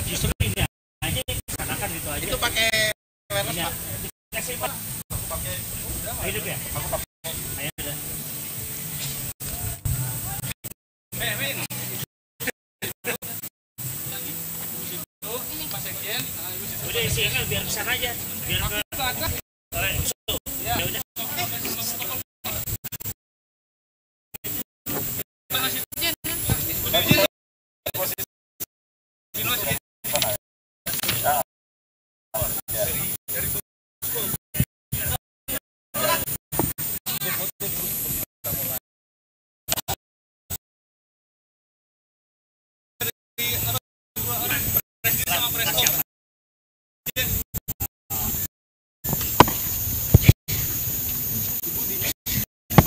Justru ini aja katakan gitu aja. Itu pakai wireless Pak. Dikasih Pak. Aku pakai hidup ya. Aku pakai Ya kan biar kesana aja, biar ke ya udah.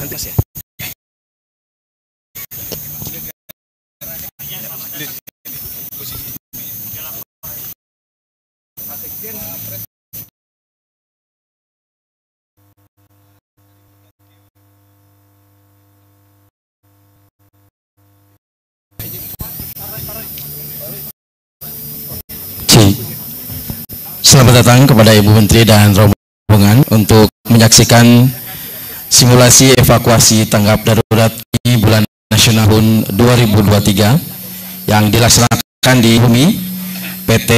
Nanti Mas ya. Selamat datang kepada Ibu Menteri dan rombongan untuk menyaksikan simulasi evakuasi tanggap darurat di bulan nasional tahun 2023 yang dilaksanakan di bumi PT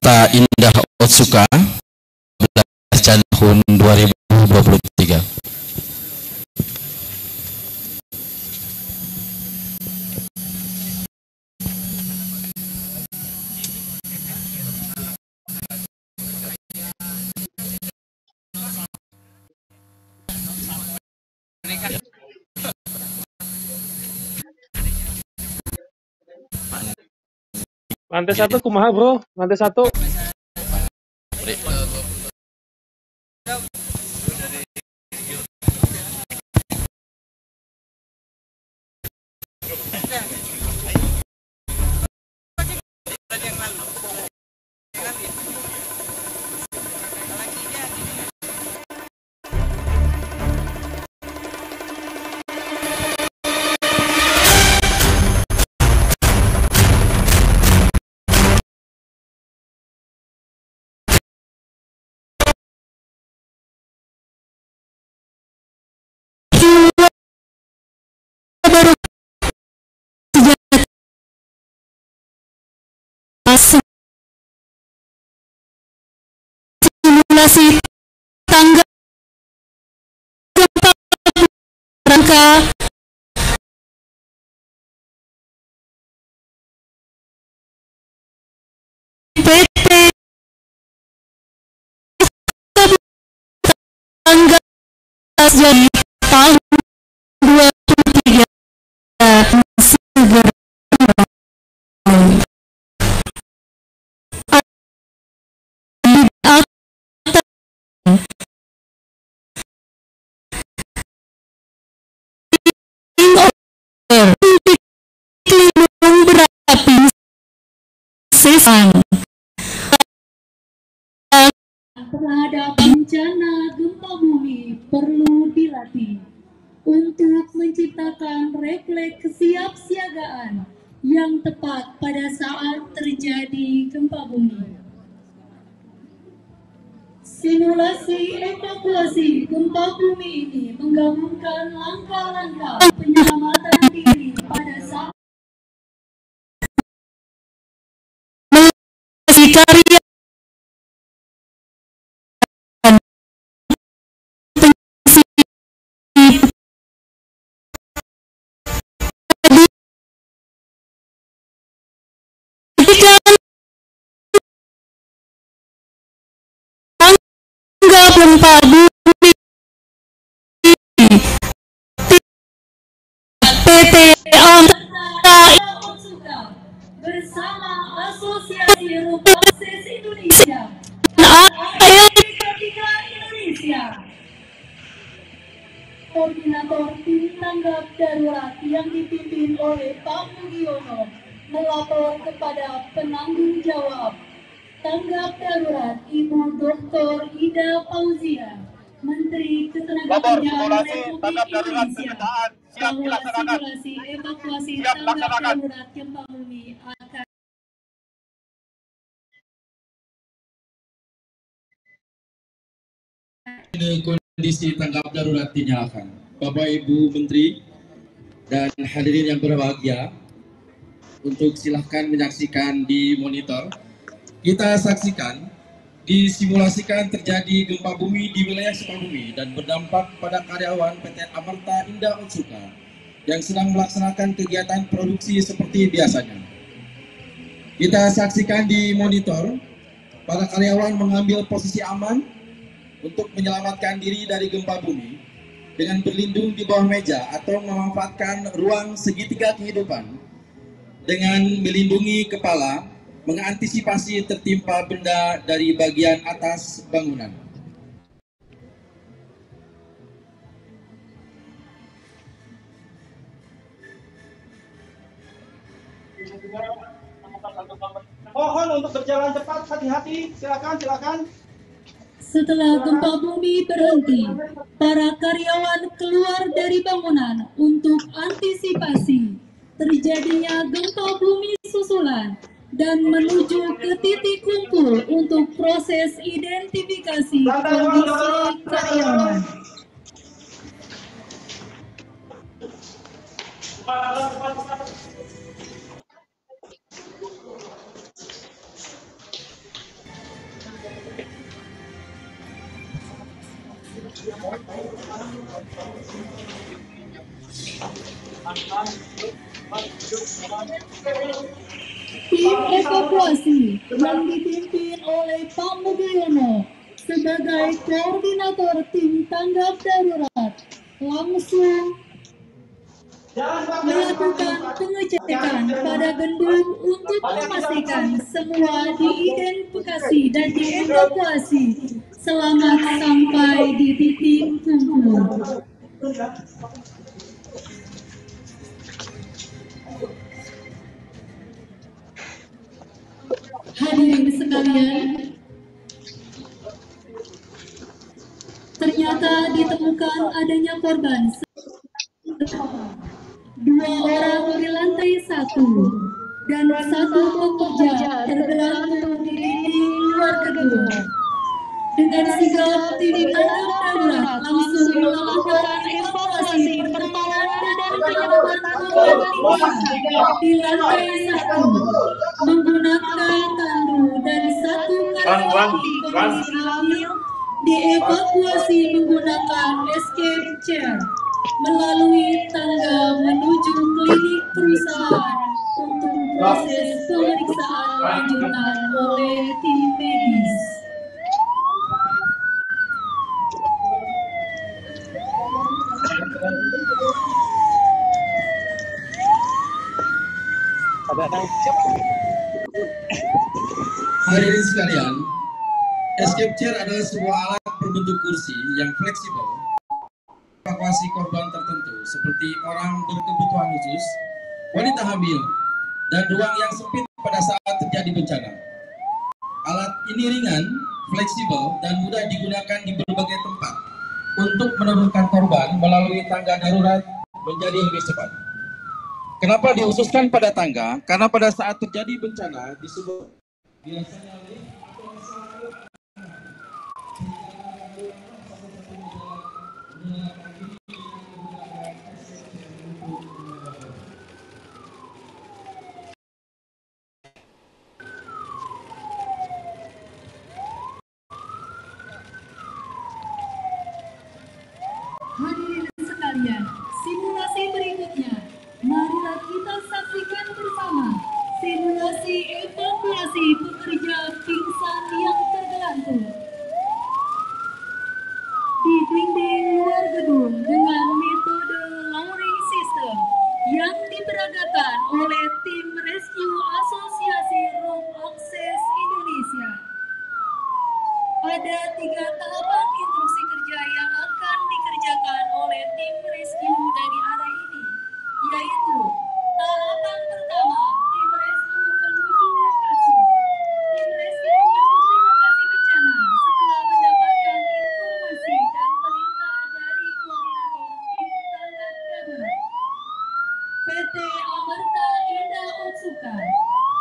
Ta Indah Otsuka 12 Januari tahun 2023. Lantai 1 kumaha bro? Lantai 1. Simulasi tanggap gempa rangka PT tanggap Januari tahun 2023 segera terhadap bencana gempa bumi perlu dilatih untuk menciptakan refleks kesiapsiagaan yang tepat pada saat terjadi gempa bumi. Simulasi evakuasi gempa bumi ini menggabungkan langkah-langkah penyelamatan diri pada saat karya gempa bumi PT bersama Asosiasi Robosis Indonesia Indonesia. Koordinator tim tanggap darurat yang dipimpin oleh Pak Mugiono melapor kepada penanggung jawab tanggap darurat Ibu Dr. Ida Fauzia, Menteri Ketenagakerjaan Republik Indonesia, bahwa simulasi evakuasi tanggap darurat gempa bumi akan kondisi tanggap darurat dinyalakan. Bapak Ibu Menteri dan hadirin yang berbahagia, untuk silahkan menyaksikan di monitor Kita saksikan disimulasikan terjadi gempa bumi di wilayah Sukabumi dan berdampak pada karyawan PT Amerta Indah Otsuka yang sedang melaksanakan kegiatan produksi seperti biasanya. Kita saksikan di monitor para karyawan mengambil posisi aman untuk menyelamatkan diri dari gempa bumi dengan berlindung di bawah meja atau memanfaatkan ruang segitiga kehidupan dengan melindungi kepala, mengantisipasi tertimpa benda dari bagian atas bangunan. Mohon untuk berjalan cepat, hati-hati, silakan. Setelah gempa bumi berhenti, para karyawan keluar dari bangunan untuk antisipasi terjadinya gempa bumi susulan dan menuju ke titik kumpul untuk proses identifikasi kondisi karyawan. Tim evakuasi yang dipimpin oleh Pak Mugiono sebagai koordinator tim tanggap darurat langsung melakukan pengecekan pada gedung untuk memastikan semua diidentifikasi dan dievakuasi selamat sampai di titik kumpul. Hadirin sekalian, ternyata ditemukan adanya korban. 2 orang di lantai 1 dan 1 pekerja tergelantung di dinding luar gedung. Dengan sigap tim tanggap darurat langsung melakukan evakuasi pertolongan dan penyelamatan korban di lantai 1 menggunakan tandu dan 1 karyawan kondisi hamil dievakuasi menggunakan escape chair melalui tangga menuju klinik perusahaan untuk proses pemeriksaan lanjutan oleh tim medis. Hadirin sekalian, escape chair adalah sebuah alat berbentuk kursi yang fleksibel evakuasi korban tertentu seperti orang berkebutuhan khusus, wanita hamil, dan ruang yang sempit pada saat terjadi bencana. Alat ini ringan, fleksibel, dan mudah digunakan di berbagai tempat untuk menurunkan korban melalui tangga darurat menjadi lebih cepat. Kenapa dihususkan pada tangga? Karena pada saat terjadi bencana disebut biasanya lift atau Hadirin sekalian, simulasi berikutnya. Marilah kita saksikan bersama simulasi evakuasi pekerja pingsan yang tergelantung di dinding luar gedung dengan metode lowering system yang diperagakan oleh tim rescue Asosiasi Rope Access Indonesia. Ada 3 tahapan instruksi kerja yang akan dikerjakan oleh tim rescue dari arah ini, yaitu tahapan pertama, tim rescue menuju lokasi. Tim rescue menuju lokasi bencana setelah mendapatkan informasi dan perintah dari koordinator tim tanggap darurat PT Amerta Indah Otsuka.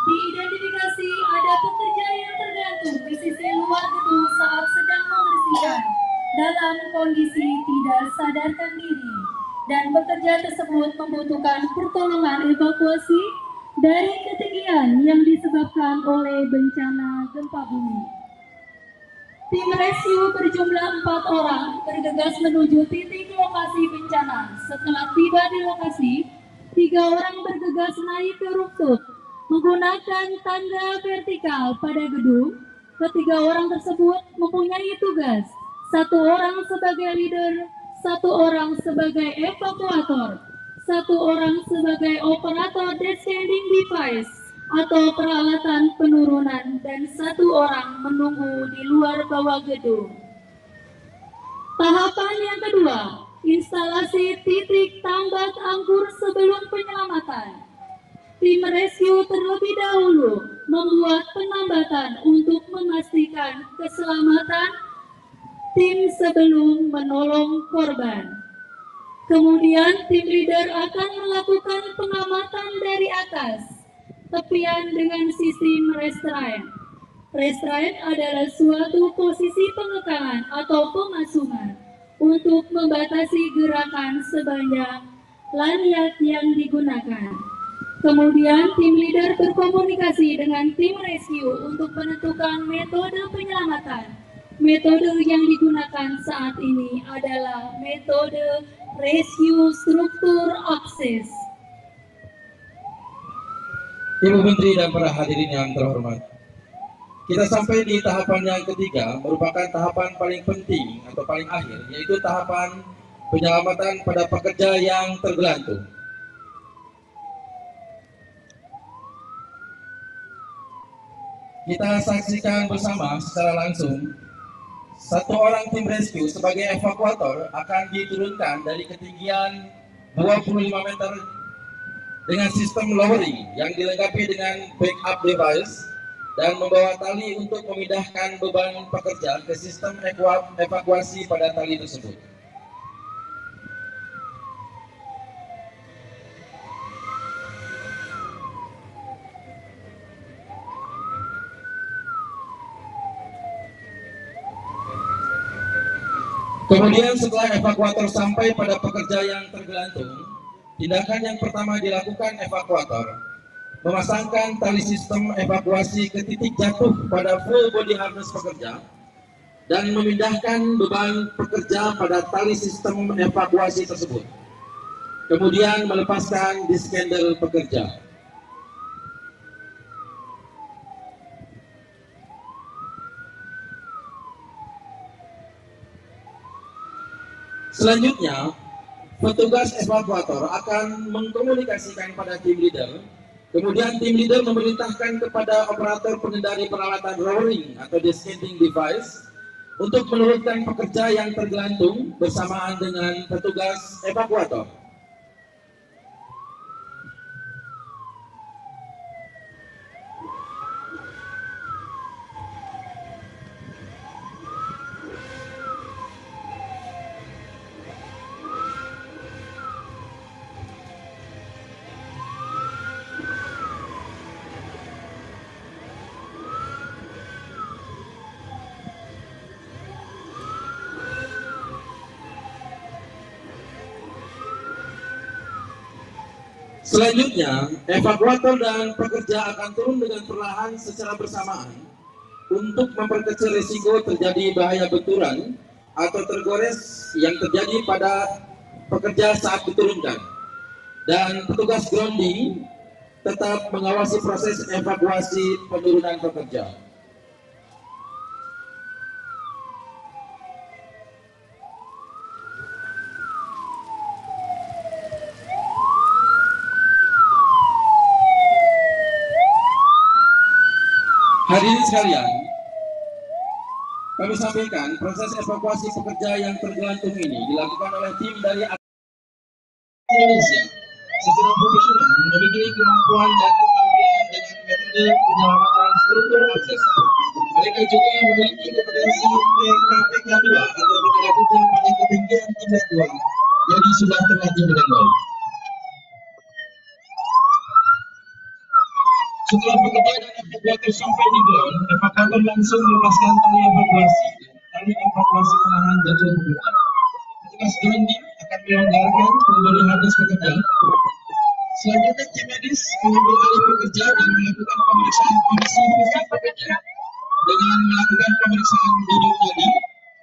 Diidentifikasi ada pekerja yang tergantung di sisi luar gedung saat sedang membersihkan dalam kondisi tidak sadarkan diri, dan pekerja tersebut membutuhkan pertolongan evakuasi dari ketinggian yang disebabkan oleh bencana gempa bumi. Tim rescue berjumlah 4 orang bergegas menuju titik lokasi bencana. Setelah tiba di lokasi, 3 orang bergegas naik ke rooftop menggunakan tanda vertikal pada gedung. Ketiga orang tersebut mempunyai tugas, 1 orang sebagai leader, 1 orang sebagai evakuator, 1 orang sebagai operator descending device atau peralatan penurunan, dan 1 orang menunggu di luar bawah gedung. Tahapan yang kedua, instalasi titik tambat anggur sebelum penyelamatan. Tim rescue terlebih dahulu membuat penambatan untuk memastikan keselamatan tim sebelum menolong korban. Kemudian tim leader akan melakukan pengamatan dari atas tepian dengan sistem restraint. Restraint adalah suatu posisi pengekangan atau pemasungan untuk membatasi gerakan sebanyak lanyard yang digunakan. Kemudian tim leader berkomunikasi dengan tim rescue untuk menentukan metode penyelamatan. Metode yang digunakan saat ini adalah metode rescue struktur akses. Ibu Menteri dan para hadirin yang terhormat, kita sampai di tahapan yang ketiga, merupakan tahapan paling penting atau paling akhir, yaitu tahapan penyelamatan pada pekerja yang tergelantung. Kita saksikan bersama secara langsung 1 orang tim rescue sebagai evakuator akan diturunkan dari ketinggian 25 meter dengan sistem lowering yang dilengkapi dengan backup device dan membawa tali untuk memindahkan beban pekerja ke sistem evakuasi pada tali tersebut. Kemudian setelah evakuator sampai pada pekerja yang tergelantung, tindakan yang pertama dilakukan evakuator, memasangkan tali sistem evakuasi ke titik jatuh pada full body harness pekerja, dan memindahkan beban pekerja pada tali sistem evakuasi tersebut. Kemudian melepaskan diskendel pekerja. Selanjutnya, petugas evakuator akan mengkomunikasikan pada tim leader. Kemudian tim leader memerintahkan kepada operator pengendali peralatan lowering atau descending device untuk menurunkan pekerja yang tergelantung bersamaan dengan petugas evakuator. Selanjutnya, evakuator dan pekerja akan turun dengan perlahan secara bersamaan untuk memperkecil risiko terjadi bahaya benturan atau tergores yang terjadi pada pekerja saat diturunkan. Dan petugas grounding tetap mengawasi proses evakuasi penurunan pekerja. Hadirin sekalian, kami sampaikan proses evakuasi pekerja yang tergelantung ini dilakukan oleh tim dari Indonesia secara profesional, memiliki kemampuan dan keterampilan dengan metode penyelamatan struktur akses. Mereka juga memiliki kompetensi PKPK 2 atau bekerja pada ketinggian tingkat 2, jadi sudah terlatih dengan baik. Setelah pekerja dan evakuator sampai di ground, evakuator langsung melepaskan tali evakuasi. Tali evakuasi menahan jatuh pekerja. Petugas grounding akan melonggarkan full body harness pekerja Selanjutnya tim medis mengambil alih pekerja dan melakukan pemeriksaan kondisi fisik pekerja dengan melakukan pemeriksaan duduk tadi,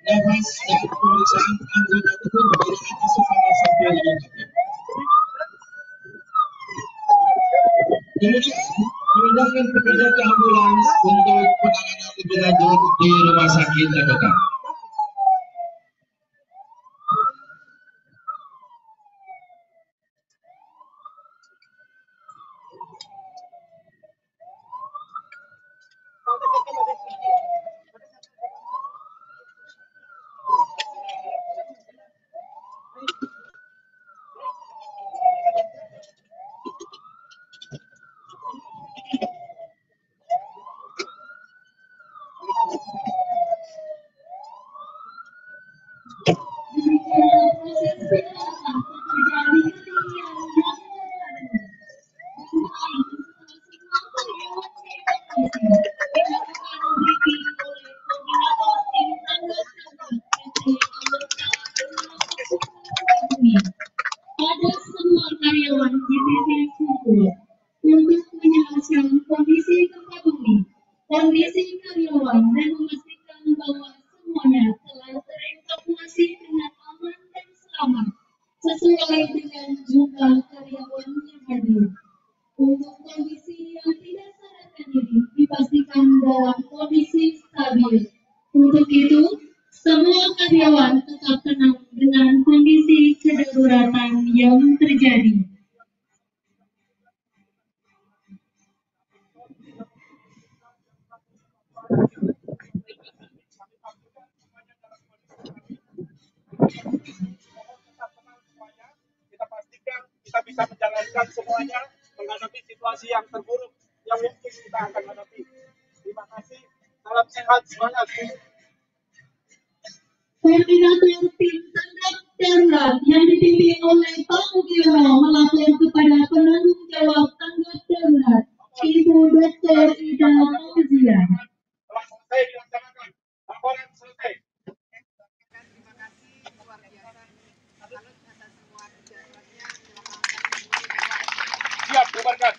nafas dan pemeriksaan anggota tubuh dari atas kepala sampai hidung kaki. Kemudian memindahkan pekerja ke ambulans untuk penanganan lebih lanjut di rumah sakit terdekat. Demikianlah proses penyelamatan pekerjaan di ketinggian yang terlalu. Setelah semua karyawan dievakuasi, dilakukan briefing oleh koordinator tim tanggap darurat PT Amerta Bumi pada semua karyawan di PT Kumpul untuk menjelaskan kondisi gempa bumi, kondisi karyawan dan memastikan bahwa semuanya telah terevakuasi dengan aman dan selamat sesuai dengan jumlah karyawan yang hadir. Untuk kondisi yang tidak sadarkan diri dipastikan dalam kondisi stabil. Untuk itu, semua karyawan tetap tenang dengan kondisi kedaruratan yang terjadi. Kita pastikan kita bisa menjalankan semuanya menghadapi situasi yang terburuk yang mungkin kita akan hadapi. Terima kasih. Salam sehat semangat. Koordinator tim tanggap darurat yang dipimpin oleh Pak Mugiono melapor kepada penanggung jawab tanggap darurat, Ibu Dr. Ida Fauzia. Telah selesai dilaksanakan. Laporan selesai. Siap, bubarkan.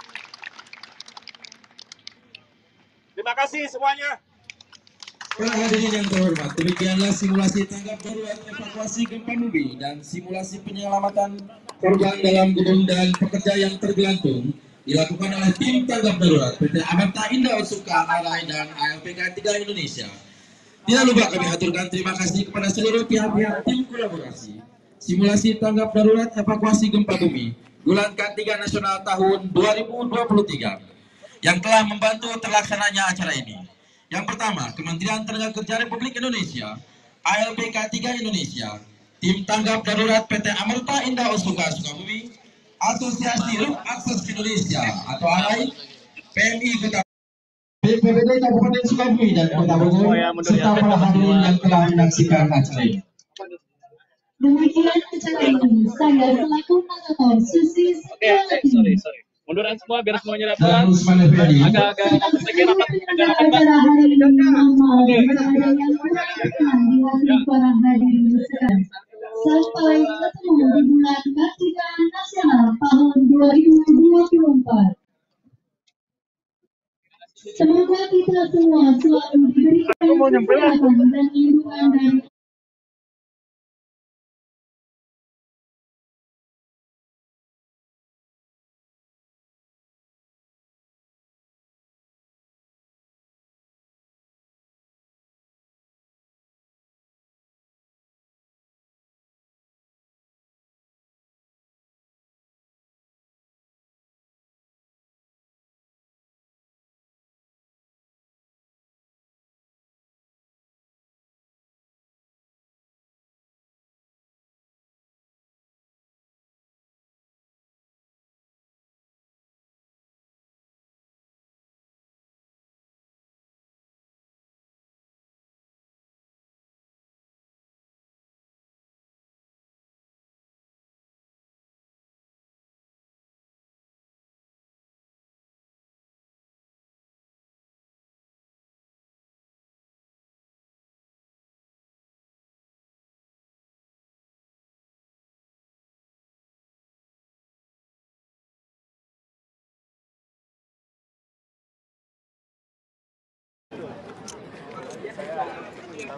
Terima kasih semuanya. Para hadirin yang terhormat, demikianlah simulasi tanggap darurat evakuasi gempa bumi dan simulasi penyelamatan korban dalam gedung dan pekerja yang tergelantung dilakukan oleh tim tanggap darurat PT Amerta Indah Usuka Arai dan ALPK 3 Indonesia. Tidak lupa kami aturkan terima kasih kepada seluruh pihak-pihak tim kolaborasi simulasi tanggap darurat evakuasi gempa bumi bulan K3 Nasional tahun 2023 yang telah membantu terlaksananya acara ini. Yang pertama, Kementerian Tenaga Kerja Republik Indonesia, ALPK 3 Indonesia, Tim Tanggap Darurat PT Amerta Indah Usuka Sukabumi, Asosiasi Ruk Akses Indonesia atau ARAI, PMI Kota BPBD Kabupaten Sukabumi dan Kota Bogor, serta para hadirin yang telah menyaksikan acara ini. Demikian acara ini, saya selaku moderator Susi Sorry. Munduran semua biar semuanya dapat. Agak-agak sedikit rapat. acara hari ini Mama dan ada yang kurang berkenan di hati para hadirin sekalian. Sampai ketemu di bulan K3 Nasional tahun 2024. Semoga kita semua selalu diberikan kesehatan dan lindungan dari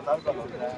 tahu kalau udah